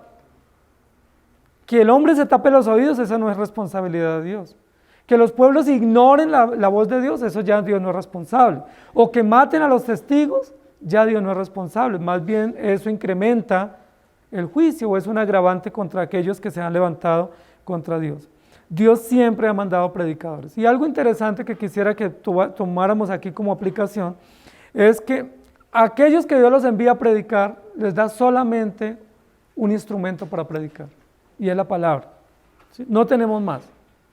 Que el hombre se tape los oídos, esa no es responsabilidad de Dios. Que los pueblos ignoren la voz de Dios, eso ya Dios no es responsable. O que maten a los testigos, ya Dios no es responsable. Más bien eso incrementa el juicio o es un agravante contra aquellos que se han levantado contra Dios. Dios siempre ha mandado predicadores. Y algo interesante que quisiera que tomáramos aquí como aplicación es que aquellos que Dios los envía a predicar, les da solamente un instrumento para predicar, y es la palabra. ¿Sí? No tenemos más.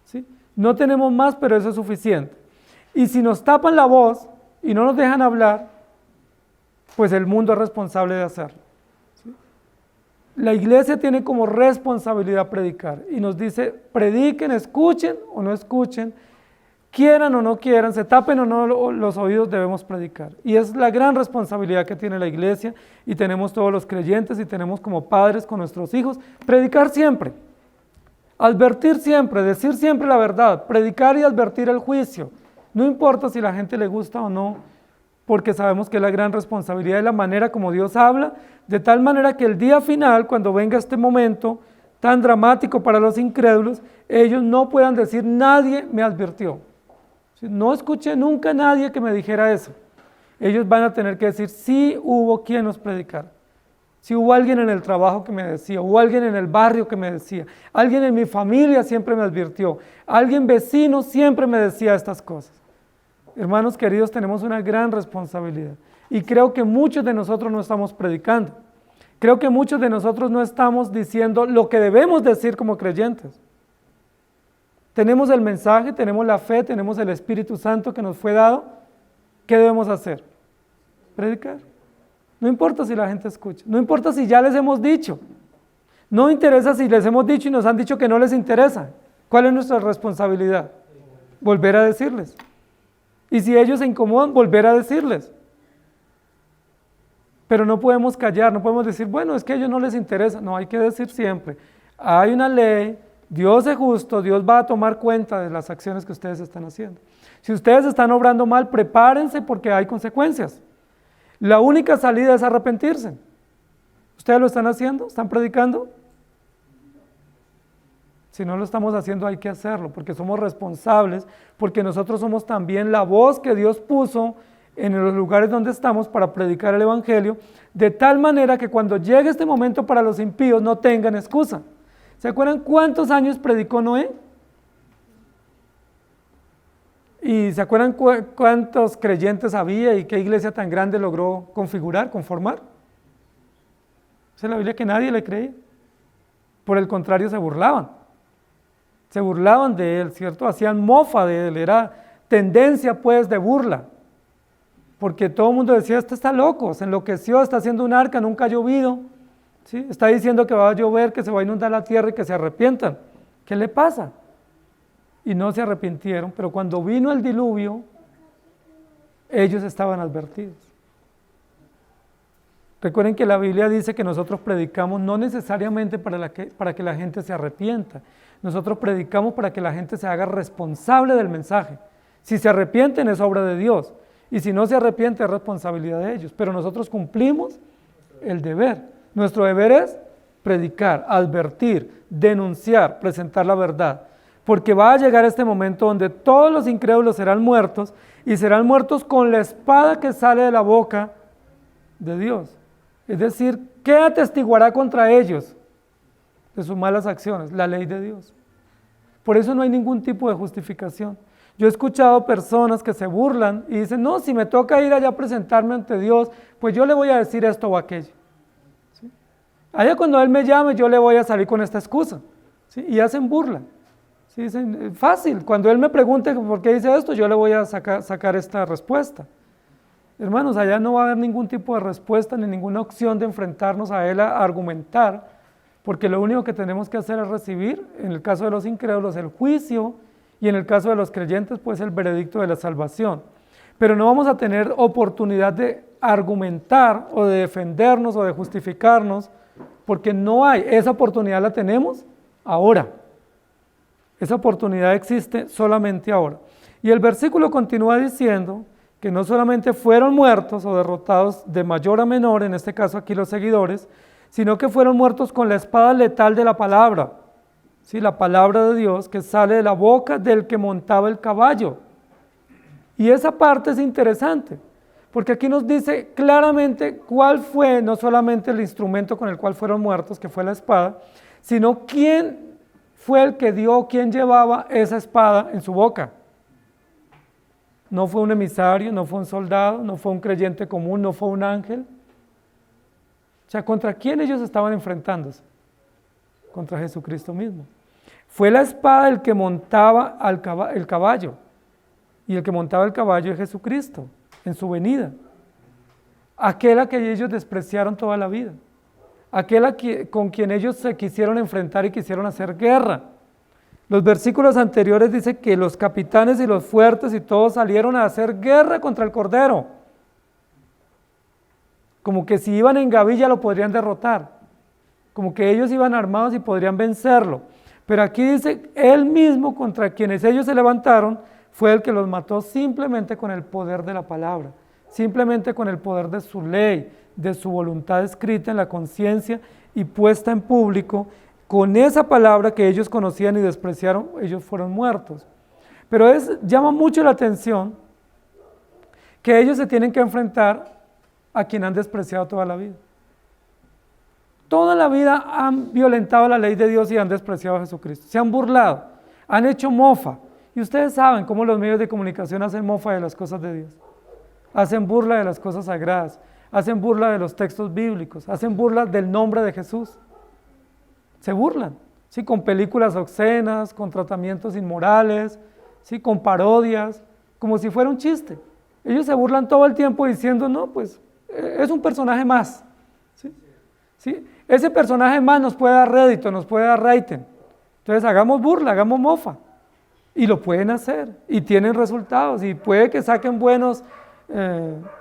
¿Sí? No tenemos más, pero eso es suficiente. Y si nos tapan la voz y no nos dejan hablar, pues el mundo es responsable de hacerlo. ¿Sí? La iglesia tiene como responsabilidad predicar y nos dice, prediquen, escuchen o no escuchen, quieran o no quieran, se tapen o no los oídos, debemos predicar. Y es la gran responsabilidad que tiene la iglesia y tenemos todos los creyentes y tenemos como padres con nuestros hijos, predicar siempre. Advertir siempre, decir siempre la verdad, predicar y advertir el juicio. No importa si la gente le gusta o no, porque sabemos que es la gran responsabilidad de la manera como Dios habla, de tal manera que el día final, cuando venga este momento tan dramático para los incrédulos, ellos no puedan decir, nadie me advirtió. No escuché nunca a nadie que me dijera eso. Ellos van a tener que decir, sí hubo quien nos predicara. Si hubo alguien en el trabajo que me decía, hubo alguien en el barrio que me decía, alguien en mi familia siempre me advirtió, alguien vecino siempre me decía estas cosas. Hermanos queridos, tenemos una gran responsabilidad y creo que muchos de nosotros no estamos predicando. Creo que muchos de nosotros no estamos diciendo lo que debemos decir como creyentes. Tenemos el mensaje, tenemos la fe, tenemos el Espíritu Santo que nos fue dado. ¿Qué debemos hacer? Predicar. No importa si la gente escucha, no importa si ya les hemos dicho, no interesa si les hemos dicho y nos han dicho que no les interesa. ¿Cuál es nuestra responsabilidad? Volver a decirles. Y si ellos se incomodan, volver a decirles. Pero no podemos callar, no podemos decir, bueno, es que a ellos no les interesa. No, hay que decir siempre, hay una ley, Dios es justo, Dios va a tomar cuenta de las acciones que ustedes están haciendo. Si ustedes están obrando mal, prepárense porque hay consecuencias. La única salida es arrepentirse. ¿Ustedes lo están haciendo? ¿Están predicando? Si no lo estamos haciendo, hay que hacerlo, porque somos responsables, porque nosotros somos también la voz que Dios puso en los lugares donde estamos para predicar el Evangelio, de tal manera que cuando llegue este momento para los impíos no tengan excusa. ¿Se acuerdan cuántos años predicó Noé? ¿Y se acuerdan cuántos creyentes había y qué iglesia tan grande logró configurar, conformar? Esa es la Biblia que nadie le creía. Por el contrario, se burlaban de él, ¿cierto? Hacían mofa de él, era tendencia pues de burla. Porque todo el mundo decía, este está loco, se enloqueció, está haciendo un arca, nunca ha llovido. ¿Sí? Está diciendo que va a llover, que se va a inundar la tierra y que se arrepientan. ¿Qué le pasa? Y no se arrepintieron, pero cuando vino el diluvio, ellos estaban advertidos. Recuerden que la Biblia dice que nosotros predicamos no necesariamente para que la gente se arrepienta, nosotros predicamos para que la gente se haga responsable del mensaje. Si se arrepienten es obra de Dios, y si no se arrepiente es responsabilidad de ellos, pero nosotros cumplimos el deber. Nuestro deber es predicar, advertir, denunciar, presentar la verdad. Porque va a llegar este momento donde todos los incrédulos serán muertos y serán muertos con la espada que sale de la boca de Dios. Es decir, ¿qué atestiguará contra ellos de sus malas acciones? La ley de Dios. Por eso no hay ningún tipo de justificación. Yo he escuchado personas que se burlan y dicen, no, si me toca ir allá a presentarme ante Dios, pues yo le voy a decir esto o aquello. ¿Sí? Allá cuando Él me llame, yo le voy a salir con esta excusa. ¿Sí? Y hacen burla. ¿Sí? Dicen, fácil, cuando Él me pregunte por qué dice esto, yo le voy a sacar esta respuesta. Hermanos, allá no va a haber ningún tipo de respuesta ni ninguna opción de enfrentarnos a Él a argumentar, porque lo único que tenemos que hacer es recibir, en el caso de los incrédulos, el juicio, y en el caso de los creyentes, pues el veredicto de la salvación. Pero no vamos a tener oportunidad de argumentar o de defendernos o de justificarnos, porque no hay, esa oportunidad la tenemos ahora. Esa oportunidad existe solamente ahora. Y el versículo continúa diciendo que no solamente fueron muertos o derrotados de mayor a menor, en este caso aquí los seguidores, sino que fueron muertos con la espada letal de la palabra. ¿sí? La palabra de Dios que sale de la boca del que montaba el caballo. Y esa parte es interesante, porque aquí nos dice claramente cuál fue no solamente el instrumento con el cual fueron muertos, que fue la espada, sino quién fue el que dio, quién llevaba esa espada en su boca. No fue un emisario, no fue un soldado, no fue un creyente común, no fue un ángel. O sea, ¿contra quién ellos estaban enfrentándose? Contra Jesucristo mismo. Fue la espada el que montaba el caballo. Y el que montaba el caballo es Jesucristo, en su venida. Aquel a que ellos despreciaron toda la vida. Aquel con quien ellos se quisieron enfrentar y quisieron hacer guerra. Los versículos anteriores dicen que los capitanes y los fuertes y todos salieron a hacer guerra contra el Cordero. Como que si iban en gavilla lo podrían derrotar. Como que ellos iban armados y podrían vencerlo. Pero aquí dice, él mismo contra quienes ellos se levantaron, fue el que los mató simplemente con el poder de la palabra, simplemente con el poder de su ley, de su voluntad escrita en la conciencia y puesta en público. Con esa palabra que ellos conocían y despreciaron, ellos fueron muertos. Pero llama mucho la atención que ellos se tienen que enfrentar a quien han despreciado toda la vida. Toda la vida han violentado la ley de Dios y han despreciado a Jesucristo. Se han burlado, han hecho mofa. Y ustedes saben cómo los medios de comunicación hacen mofa de las cosas de Dios. Hacen burla de las cosas sagradas, hacen burla de los textos bíblicos, hacen burla del nombre de Jesús. Se burlan, ¿sí? Con películas obscenas, con tratamientos inmorales, ¿sí? Con parodias, como si fuera un chiste. Ellos se burlan todo el tiempo diciendo, no, pues es un personaje más. ¿Sí? ¿Sí? Ese personaje más nos puede dar rédito, nos puede dar rating. Entonces hagamos burla, hagamos mofa. Y lo pueden hacer, y tienen resultados, y puede que saquen buenos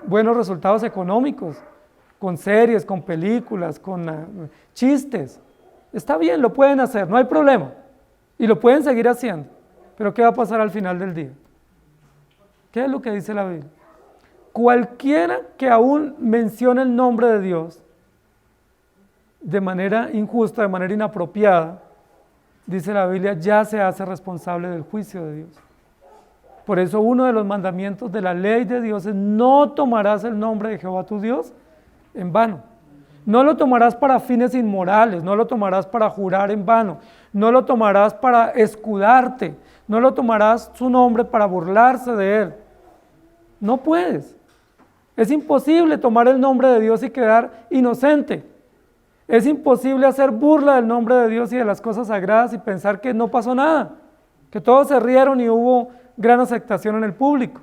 resultados económicos, con series, con películas, con chistes. Está bien, lo pueden hacer, no hay problema. Y lo pueden seguir haciendo. Pero ¿qué va a pasar al final del día? ¿Qué es lo que dice la Biblia? Cualquiera que aún mencione el nombre de Dios de manera injusta, de manera inapropiada, dice la Biblia, ya se hace responsable del juicio de Dios. Por eso uno de los mandamientos de la ley de Dios es: no tomarás el nombre de Jehová tu Dios en vano. No lo tomarás para fines inmorales, no lo tomarás para jurar en vano, no lo tomarás para escudarte, no lo tomarás su nombre para burlarse de él. No puedes. Es imposible tomar el nombre de Dios y quedar inocente. Es imposible hacer burla del nombre de Dios y de las cosas sagradas y pensar que no pasó nada, que todos se rieron y hubo gran aceptación en el público.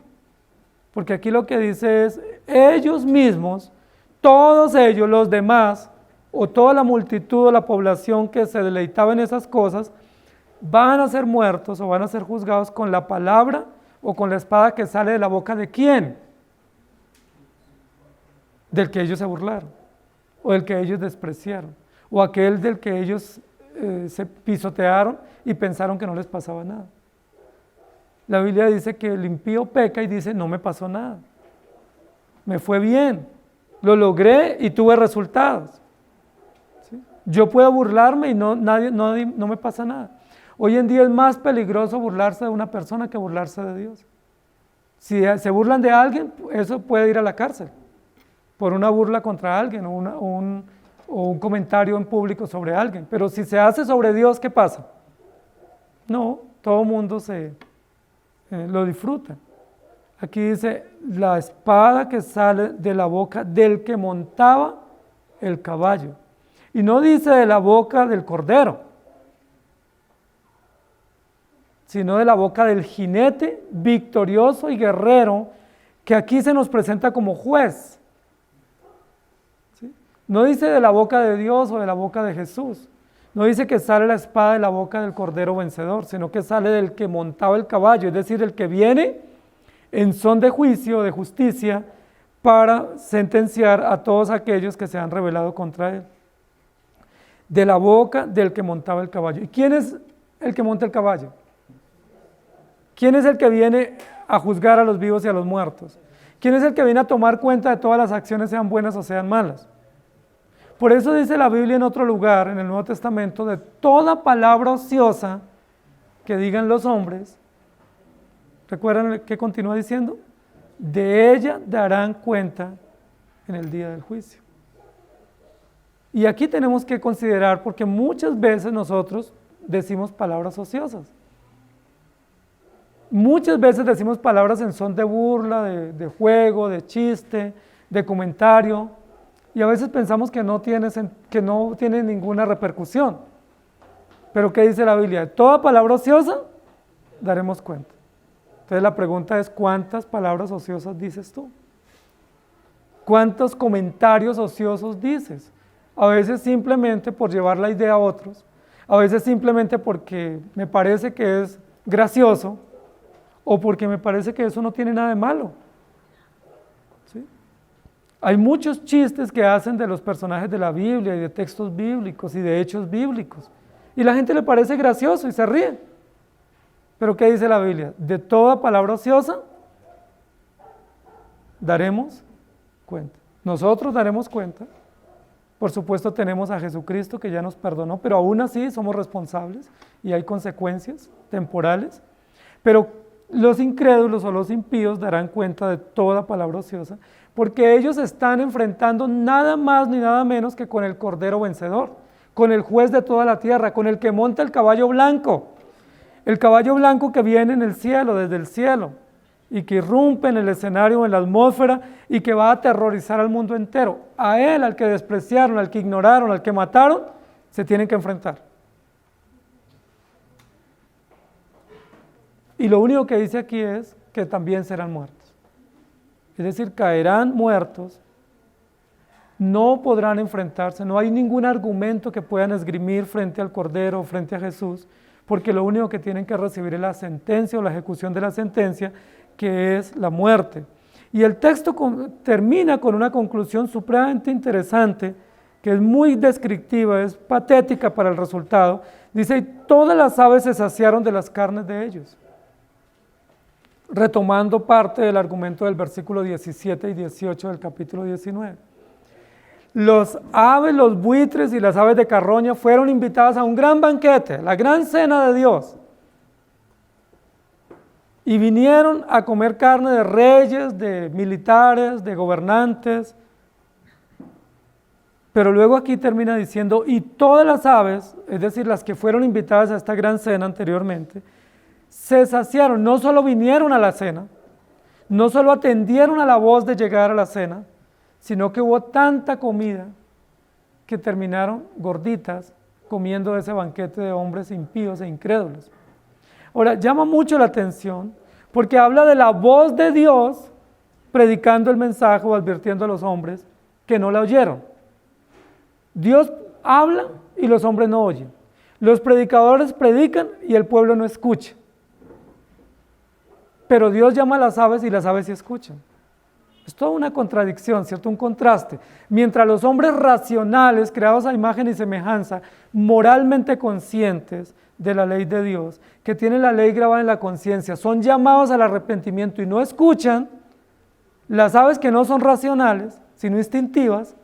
Porque aquí lo que dice es, ellos mismos, todos ellos, los demás, o toda la multitud o la población que se deleitaba en esas cosas, van a ser muertos o van a ser juzgados con la palabra o con la espada que sale de la boca de ¿quién? Del que ellos se burlaron, o del que ellos despreciaron, o aquel del que ellos se pisotearon y pensaron que no les pasaba nada. La Biblia dice que el impío peca y dice, no me pasó nada, me fue bien, lo logré y tuve resultados. ¿Sí? Yo puedo burlarme y no me pasa nada. Hoy en día es más peligroso burlarse de una persona que burlarse de Dios. Si se burlan de alguien, eso puede ir a la cárcel por una burla contra alguien o un comentario en público sobre alguien. Pero si se hace sobre Dios, ¿qué pasa? No, todo el mundo lo disfruta. Aquí dice, la espada que sale de la boca del que montaba el caballo. Y no dice de la boca del cordero, sino de la boca del jinete victorioso y guerrero, que aquí se nos presenta como juez. ¿Sí? No dice de la boca de Dios o de la boca de Jesús. No dice que sale la espada de la boca del cordero vencedor, sino que sale del que montaba el caballo, es decir, el que viene en son de juicio, de justicia, para sentenciar a todos aquellos que se han rebelado contra él. De la boca del que montaba el caballo. ¿Y quién es el que monta el caballo? ¿Quién es el que viene a juzgar a los vivos y a los muertos? ¿Quién es el que viene a tomar cuenta de todas las acciones, sean buenas o sean malas? Por eso dice la Biblia en otro lugar, en el Nuevo Testamento, de toda palabra ociosa que digan los hombres, ¿recuerdan qué continúa diciendo? De ella darán cuenta en el día del juicio. Y aquí tenemos que considerar, porque muchas veces nosotros decimos palabras ociosas. Muchas veces decimos palabras en son de burla, de juego, de chiste, de comentario, y a veces pensamos que no tiene ninguna repercusión. Pero ¿qué dice la Biblia? De toda palabra ociosa daremos cuenta. Entonces la pregunta es, ¿cuántas palabras ociosas dices tú? ¿Cuántos comentarios ociosos dices? A veces simplemente por llevar la idea a otros, a veces simplemente porque me parece que es gracioso, o porque me parece que eso no tiene nada de malo. ¿Sí? Hay muchos chistes que hacen de los personajes de la Biblia y de textos bíblicos y de hechos bíblicos, y la gente le parece gracioso y se ríe. Pero ¿qué dice la Biblia? De toda palabra ociosa daremos cuenta. Nosotros daremos cuenta. Por supuesto tenemos a Jesucristo que ya nos perdonó, pero aún así somos responsables y hay consecuencias temporales. Pero los incrédulos o los impíos darán cuenta de toda palabra ociosa, porque ellos están enfrentando nada más ni nada menos que con el Cordero vencedor, con el juez de toda la tierra, con el que monta el caballo blanco que viene en el cielo, desde el cielo, y que irrumpe en el escenario, en la atmósfera, y que va a aterrorizar al mundo entero. A él, al que despreciaron, al que ignoraron, al que mataron, se tienen que enfrentar. Y lo único que dice aquí es que también serán muertos. Es decir, caerán muertos, no podrán enfrentarse, no hay ningún argumento que puedan esgrimir frente al Cordero, frente a Jesús, porque lo único que tienen que recibir es la sentencia o la ejecución de la sentencia, que es la muerte. Y el texto termina con una conclusión supremamente interesante, que es muy descriptiva, es patética para el resultado. Dice, y todas las aves se saciaron de las carnes de ellos. Retomando parte del argumento del versículo 17 y 18 del capítulo 19. Los aves, los buitres y las aves de carroña fueron invitadas a un gran banquete, la gran cena de Dios. Y vinieron a comer carne de reyes, de militares, de gobernantes. Pero luego aquí termina diciendo, y todas las aves, es decir, las que fueron invitadas a esta gran cena anteriormente, se saciaron, no solo vinieron a la cena, no solo atendieron a la voz de llegar a la cena, sino que hubo tanta comida que terminaron gorditas comiendo de ese banquete de hombres impíos e incrédulos. Ahora, llama mucho la atención porque habla de la voz de Dios predicando el mensaje o advirtiendo a los hombres que no la oyeron. Dios habla y los hombres no oyen. Los predicadores predican y el pueblo no escucha. Pero Dios llama a las aves y las aves sí escuchan. Es toda una contradicción, ¿cierto? Un contraste. Mientras los hombres racionales, creados a imagen y semejanza, moralmente conscientes de la ley de Dios, que tienen la ley grabada en la conciencia, son llamados al arrepentimiento y no escuchan, las aves que no son racionales, sino instintivas,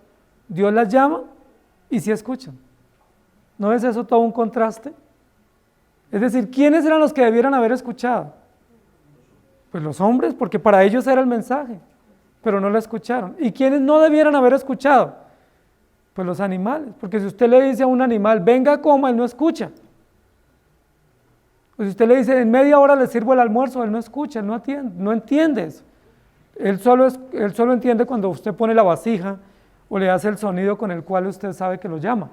Dios las llama y sí escuchan. ¿No es eso todo un contraste? Es decir, ¿quiénes eran los que debieran haber escuchado? Pues los hombres, porque para ellos era el mensaje, pero no lo escucharon. ¿Y quiénes no debieran haber escuchado? Pues los animales, porque si usted le dice a un animal, venga, coma, él no escucha. O si usted le dice, en media hora le sirvo el almuerzo, él no escucha, él no entiende eso. Él solo entiende cuando usted pone la vasija o le hace el sonido con el cual usted sabe que lo llama.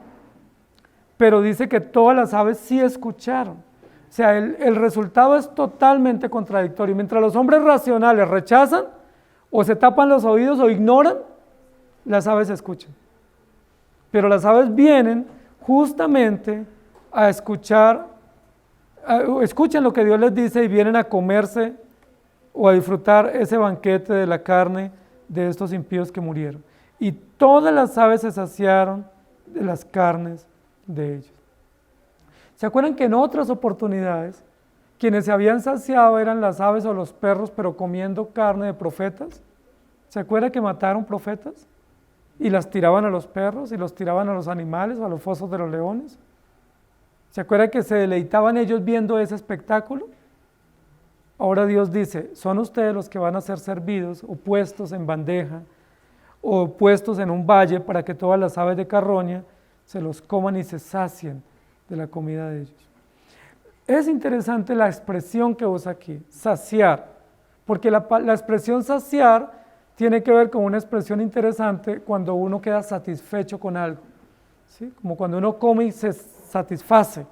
Pero dice que todas las aves sí escucharon. O sea, el resultado es totalmente contradictorio. Mientras los hombres racionales rechazan, o se tapan los oídos o ignoran, las aves escuchan. Pero las aves vienen justamente a escuchar, escuchan lo que Dios les dice y vienen a comerse o a disfrutar ese banquete de la carne de estos impíos que murieron. Y todas las aves se saciaron de las carnes de ellos. ¿Se acuerdan que en otras oportunidades quienes se habían saciado eran las aves o los perros, pero comiendo carne de profetas? ¿Se acuerdan que mataron profetas? y las tiraban a los perros y los tiraban a los animales o a los fosos de los leones. ¿Se acuerda que se deleitaban ellos viendo ese espectáculo? Ahora Dios dice, son ustedes los que van a ser servidos o puestos en bandeja o puestos en un valle para que todas las aves de carroña se los coman y se sacien de la comida de ellos. Es interesante la expresión que usa aquí, saciar, porque la expresión saciar tiene que ver con una expresión interesante cuando uno queda satisfecho con algo, ¿sí? Como cuando uno come y se satisface,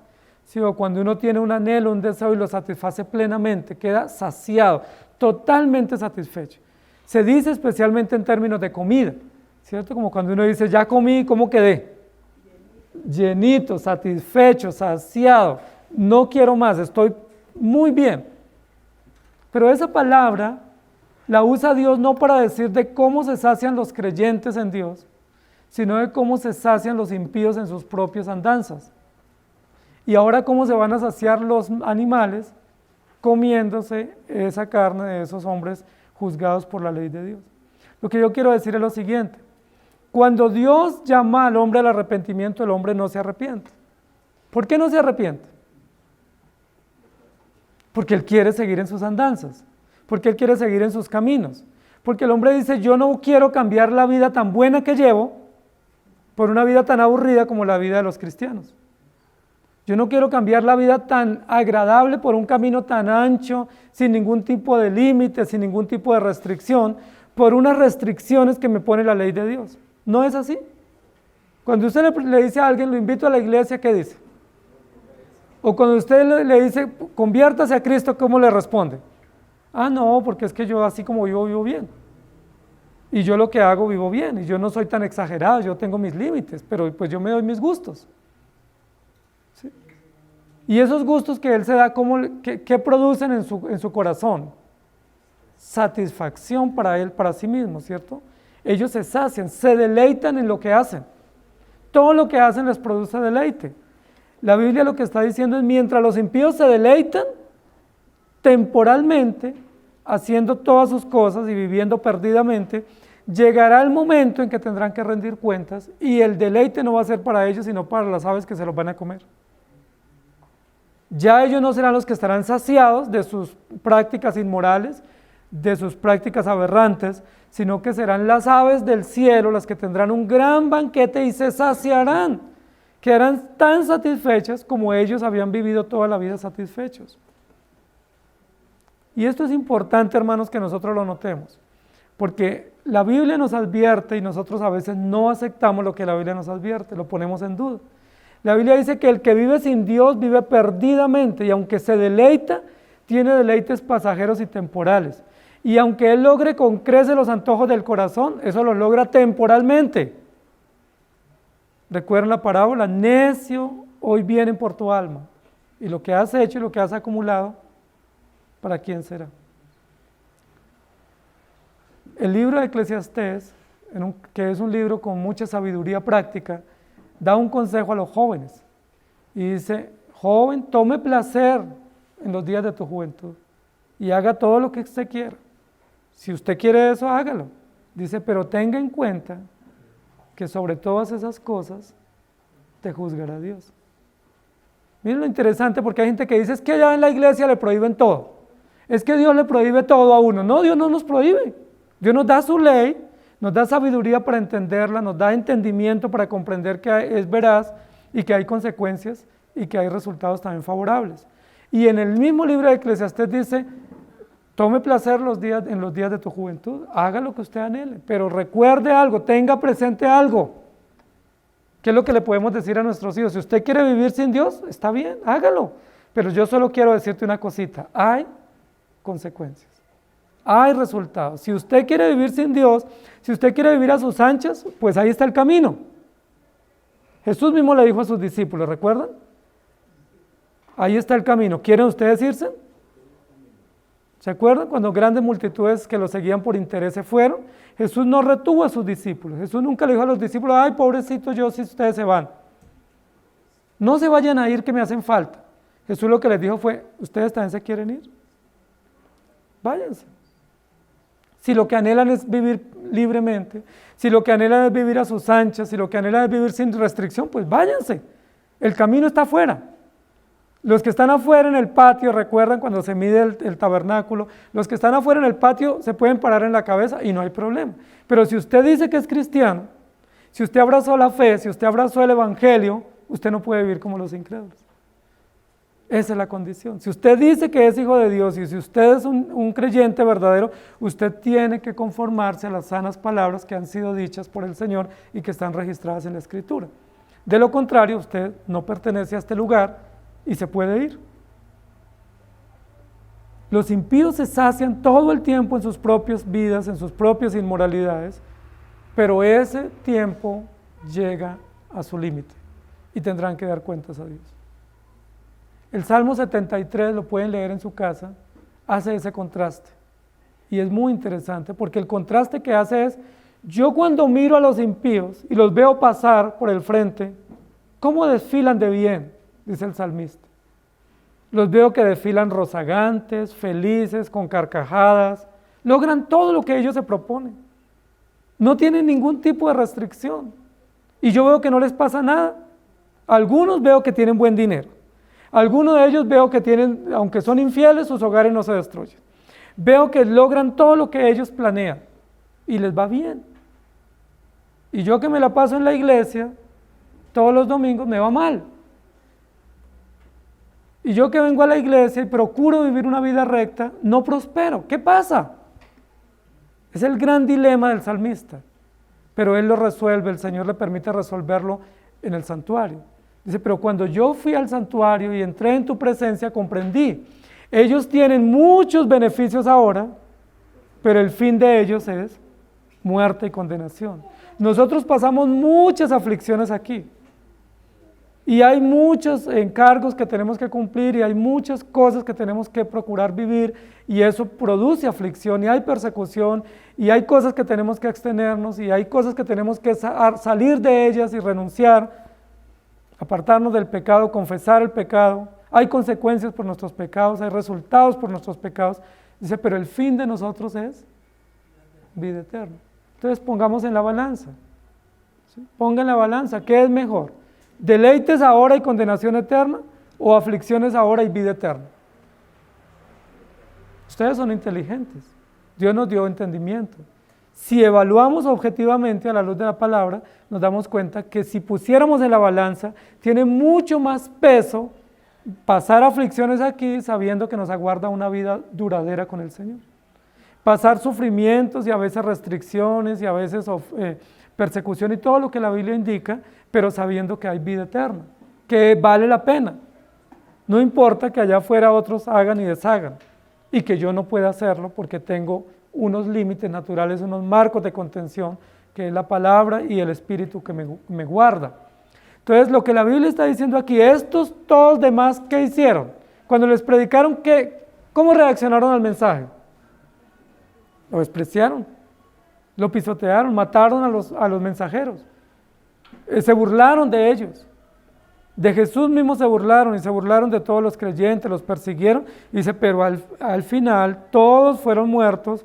¿sí? O cuando uno tiene un anhelo, un deseo y lo satisface plenamente, queda saciado, totalmente satisfecho. Se dice especialmente en términos de comida, ¿cierto? Como cuando uno dice, ya comí, ¿cómo quedé? Llenito, satisfecho, saciado, no quiero más, estoy muy bien. Pero esa palabra la usa Dios no para decir de cómo se sacian los creyentes en Dios, sino de cómo se sacian los impíos en sus propias andanzas. Y ahora cómo se van a saciar los animales comiéndose esa carne de esos hombres juzgados por la ley de Dios. Lo que yo quiero decir es lo siguiente: cuando Dios llama al hombre al arrepentimiento, el hombre no se arrepiente. ¿Por qué no se arrepiente? Porque él quiere seguir en sus andanzas, porque él quiere seguir en sus caminos, porque el hombre dice, yo no quiero cambiar la vida tan buena que llevo por una vida tan aburrida como la vida de los cristianos. Yo no quiero cambiar la vida tan agradable por un camino tan ancho, sin ningún tipo de límite, sin ningún tipo de restricción, por unas restricciones que me pone la ley de Dios. ¿No es así? Cuando usted le dice a alguien, lo invito a la iglesia, ¿qué dice? O cuando usted le dice, conviértase a Cristo, ¿cómo le responde? Ah, no, porque es que yo así como vivo, vivo bien. Y yo lo que hago, vivo bien. Y yo no soy tan exagerado, yo tengo mis límites, pero pues yo me doy mis gustos. ¿Sí? Y esos gustos que él se da, ¿qué producen en su corazón? Satisfacción para él, para sí mismo, ¿cierto? Ellos se sacian, se deleitan en lo que hacen. Todo lo que hacen les produce deleite. La Biblia lo que está diciendo es, mientras los impíos se deleitan temporalmente, haciendo todas sus cosas y viviendo perdidamente, llegará el momento en que tendrán que rendir cuentas y el deleite no va a ser para ellos, sino para las aves que se los van a comer. Ya ellos no serán los que estarán saciados de sus prácticas inmorales, de sus prácticas aberrantes, sino que serán las aves del cielo las que tendrán un gran banquete y se saciarán, quedarán tan satisfechas como ellos habían vivido toda la vida satisfechos. Y esto es importante, hermanos, que nosotros lo notemos, porque la Biblia nos advierte y nosotros a veces no aceptamos lo que la Biblia nos advierte, lo ponemos en duda. La Biblia dice que el que vive sin Dios vive perdidamente y aunque se deleita, tiene deleites pasajeros y temporales. Y aunque él logre con creces los antojos del corazón, eso lo logra temporalmente. Recuerden la parábola, necio, hoy vienen por tu alma. Y lo que has hecho y lo que has acumulado, ¿para quién será? El libro de Eclesiastés, que es un libro con mucha sabiduría práctica, da un consejo a los jóvenes. Y dice, joven, tome placer en los días de tu juventud y haga todo lo que usted quiera. Si usted quiere eso, hágalo. Dice, pero tenga en cuenta que sobre todas esas cosas te juzgará Dios. Miren lo interesante, porque hay gente que dice, es que allá en la iglesia le prohíben todo. Es que Dios le prohíbe todo a uno. No, Dios no nos prohíbe. Dios nos da su ley, nos da sabiduría para entenderla, nos da entendimiento para comprender que es veraz y que hay consecuencias y que hay resultados también favorables. Y en el mismo libro de Eclesiastés dice, tome placer en los días de tu juventud, haga lo que usted anhele, pero recuerde algo, tenga presente algo. ¿Qué es lo que le podemos decir a nuestros hijos? Si usted quiere vivir sin Dios, está bien, hágalo. Pero yo solo quiero decirte una cosita, hay consecuencias, hay resultados. Si usted quiere vivir sin Dios, si usted quiere vivir a sus anchas, pues ahí está el camino. Jesús mismo le dijo a sus discípulos, ¿recuerdan? Ahí está el camino. ¿Quieren ustedes irse? ¿Se acuerdan? Cuando grandes multitudes que lo seguían por interés se fueron, Jesús no retuvo a sus discípulos. Jesús nunca le dijo a los discípulos, ay, pobrecito yo si ustedes se van. No se vayan a ir que me hacen falta. Jesús lo que les dijo fue, ¿ustedes también se quieren ir? Váyanse. Si lo que anhelan es vivir libremente, si lo que anhelan es vivir a sus anchas, si lo que anhelan es vivir sin restricción, pues váyanse. El camino está afuera. Los que están afuera en el patio, recuerdan cuando se mide el tabernáculo, los que están afuera en el patio se pueden parar en la cabeza y no hay problema. Pero si usted dice que es cristiano, si usted abrazó la fe, si usted abrazó el evangelio, usted no puede vivir como los incrédulos. Esa es la condición. Si usted dice que es hijo de Dios y si usted es un creyente verdadero, usted tiene que conformarse a las sanas palabras que han sido dichas por el Señor y que están registradas en la Escritura. De lo contrario, usted no pertenece a este lugar y se puede ir. Los impíos se sacian todo el tiempo en sus propias vidas, en sus propias inmoralidades, pero ese tiempo llega a su límite y tendrán que dar cuentas a Dios. El Salmo 73, lo pueden leer en su casa, hace ese contraste. Y es muy interesante porque el contraste que hace es, yo cuando miro a los impíos y los veo pasar por el frente, ¿cómo desfilan de bien? Dice el salmista. Los veo que desfilan rozagantes, felices, con carcajadas, logran todo lo que ellos se proponen. No tienen ningún tipo de restricción. Y yo veo que no les pasa nada. Algunos veo que tienen buen dinero. Algunos de ellos veo que tienen, aunque son infieles, sus hogares no se destruyen. Veo que logran todo lo que ellos planean y les va bien. Y yo que me la paso en la iglesia, todos los domingos me va mal. Y yo que vengo a la iglesia y procuro vivir una vida recta, no prospero. ¿Qué pasa? Es el gran dilema del salmista. Pero él lo resuelve, el Señor le permite resolverlo en el santuario. Dice, pero cuando yo fui al santuario y entré en tu presencia, comprendí. Ellos tienen muchos beneficios ahora, pero el fin de ellos es muerte y condenación. Nosotros pasamos muchas aflicciones aquí. Y hay muchos encargos que tenemos que cumplir y hay muchas cosas que tenemos que procurar vivir y eso produce aflicción y hay persecución y hay cosas que tenemos que abstenernos y hay cosas que tenemos que salir de ellas y renunciar, apartarnos del pecado, confesar el pecado. Hay consecuencias por nuestros pecados, hay resultados por nuestros pecados. Dice, pero el fin de nosotros es vida eterna. Entonces pongamos en la balanza. ¿Sí? Ponga en la balanza, ¿qué es mejor? ¿Deleites ahora y condenación eterna o aflicciones ahora y vida eterna? Ustedes son inteligentes, Dios nos dio entendimiento. Si evaluamos objetivamente a la luz de la palabra, nos damos cuenta que si pusiéramos en la balanza, tiene mucho más peso pasar aflicciones aquí sabiendo que nos aguarda una vida duradera con el Señor. Pasar sufrimientos y a veces restricciones y a veces persecución y todo lo que la Biblia indica, pero sabiendo que hay vida eterna, que vale la pena. No importa que allá afuera otros hagan y deshagan y que yo no pueda hacerlo porque tengo unos límites naturales, unos marcos de contención, que es la palabra y el Espíritu que me guarda. Entonces, lo que la Biblia está diciendo aquí, estos todos demás, ¿qué hicieron? Cuando les predicaron, ¿cómo reaccionaron al mensaje? Lo despreciaron, lo pisotearon, mataron a los mensajeros, se burlaron de ellos. De Jesús mismo se burlaron y se burlaron de todos los creyentes, los persiguieron. Dice, pero al final todos fueron muertos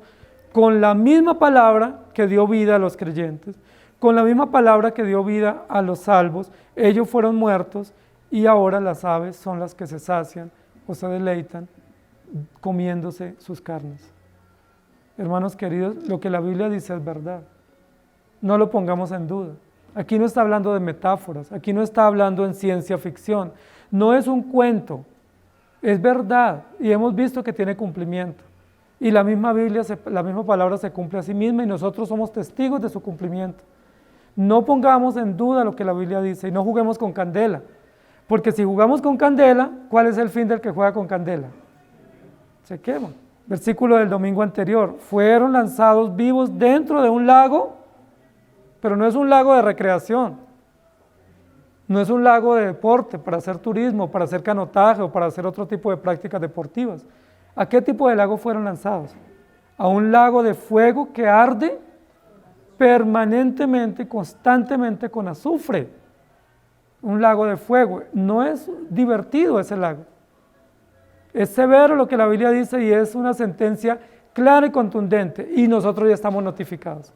con la misma palabra que dio vida a los creyentes, con la misma palabra que dio vida a los salvos. Ellos fueron muertos y ahora las aves son las que se sacian o se deleitan comiéndose sus carnes. Hermanos queridos, lo que la Biblia dice es verdad. No lo pongamos en duda. Aquí no está hablando de metáforas, aquí no está hablando en ciencia ficción. No es un cuento, es verdad y hemos visto que tiene cumplimiento. Y la misma Biblia, la misma palabra se cumple a sí misma y nosotros somos testigos de su cumplimiento. No pongamos en duda lo que la Biblia dice y no juguemos con candela. Porque si jugamos con candela, ¿cuál es el fin del que juega con candela? Se quema. Versículo del domingo anterior, fueron lanzados vivos dentro de un lago, pero no es un lago de recreación, no es un lago de deporte para hacer turismo, para hacer canotaje o para hacer otro tipo de prácticas deportivas. ¿A qué tipo de lago fueron lanzados? A un lago de fuego que arde permanentemente, constantemente con azufre. Un lago de fuego, no es divertido ese lago. Es severo lo que la Biblia dice y es una sentencia clara y contundente, y nosotros ya estamos notificados.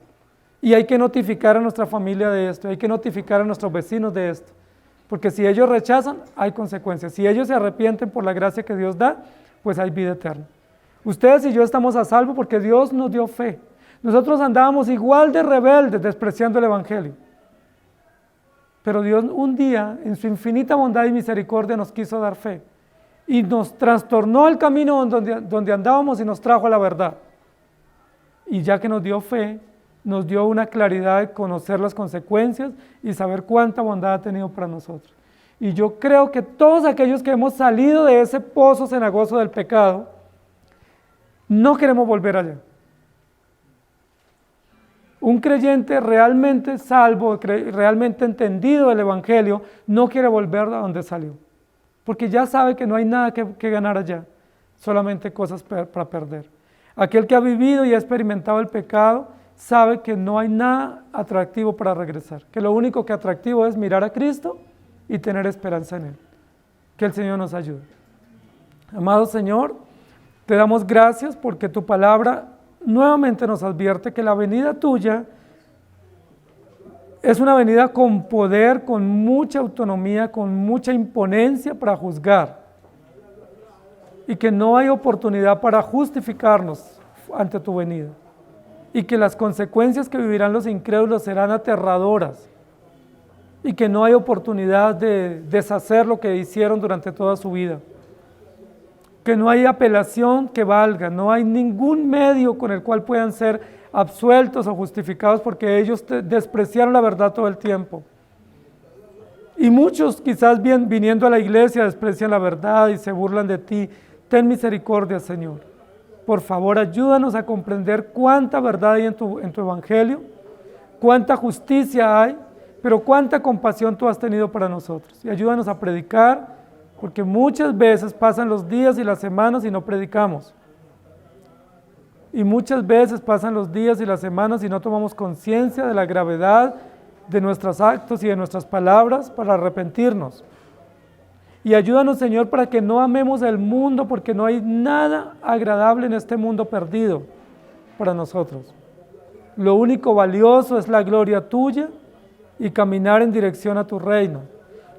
Y hay que notificar a nuestra familia de esto, hay que notificar a nuestros vecinos de esto, porque si ellos rechazan, hay consecuencias. Si ellos se arrepienten por la gracia que Dios da, pues hay vida eterna. Ustedes y yo estamos a salvo porque Dios nos dio fe. Nosotros andábamos igual de rebeldes, despreciando el Evangelio. Pero Dios un día, en su infinita bondad y misericordia, nos quiso dar fe. Y nos trastornó el camino donde andábamos y nos trajo a la verdad. Y ya que nos dio fe, nos dio una claridad de conocer las consecuencias y saber cuánta bondad ha tenido para nosotros. Y yo creo que todos aquellos que hemos salido de ese pozo cenagoso del pecado, no queremos volver allá. Un creyente realmente salvo, realmente entendido del Evangelio, no quiere volver a donde salió, porque ya sabe que no hay nada que ganar allá, solamente cosas para perder. Aquel que ha vivido y ha experimentado el pecado, sabe que no hay nada atractivo para regresar, que lo único que atractivo es mirar a Cristo y tener esperanza en Él. Que el Señor nos ayude. Amado Señor, te damos gracias porque tu palabra nuevamente nos advierte que la venida tuya es una venida con poder, con mucha autonomía, con mucha imponencia para juzgar, y que no hay oportunidad para justificarnos ante tu venida, y que las consecuencias que vivirán los incrédulos serán aterradoras, y que no hay oportunidad de deshacer lo que hicieron durante toda su vida, que no hay apelación que valga, no hay ningún medio con el cual puedan ser absueltos o justificados, porque ellos despreciaron la verdad todo el tiempo. Y muchos quizás viniendo a la iglesia desprecian la verdad y se burlan de ti. Ten misericordia, Señor. Por favor, ayúdanos a comprender cuánta verdad hay en tu Evangelio, cuánta justicia hay, pero cuánta compasión tú has tenido para nosotros. Y ayúdanos a predicar, porque muchas veces pasan los días y las semanas y no predicamos. Y muchas veces pasan los días y las semanas y no tomamos conciencia de la gravedad de nuestros actos y de nuestras palabras para arrepentirnos. Y ayúdanos, Señor, para que no amemos el mundo, porque no hay nada agradable en este mundo perdido para nosotros. Lo único valioso es la gloria tuya y caminar en dirección a tu reino.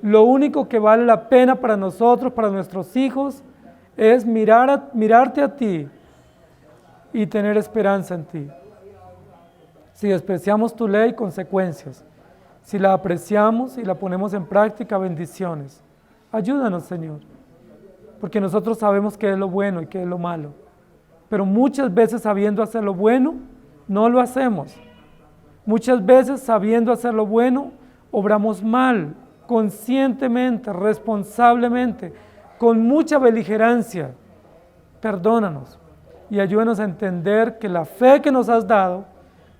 Lo único que vale la pena para nosotros, para nuestros hijos, es mirarte a ti y tener esperanza en ti. Si despreciamos tu ley, consecuencias. Si la apreciamos y la ponemos en práctica, bendiciones. Ayúdanos, Señor, porque nosotros sabemos qué es lo bueno y qué es lo malo, pero muchas veces sabiendo hacer lo bueno, no lo hacemos. Muchas veces sabiendo hacer lo bueno, obramos mal, conscientemente, responsablemente, con mucha beligerancia. Perdónanos y ayúdanos a entender que la fe que nos has dado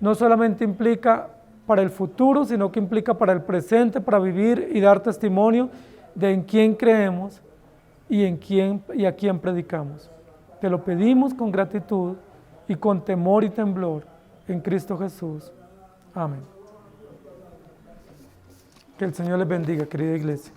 no solamente implica para el futuro, sino que implica para el presente, para vivir y dar testimonio de en quién creemos y a quién predicamos. Te lo pedimos con gratitud y con temor y temblor en Cristo Jesús. Amén. Que el Señor les bendiga, querida iglesia.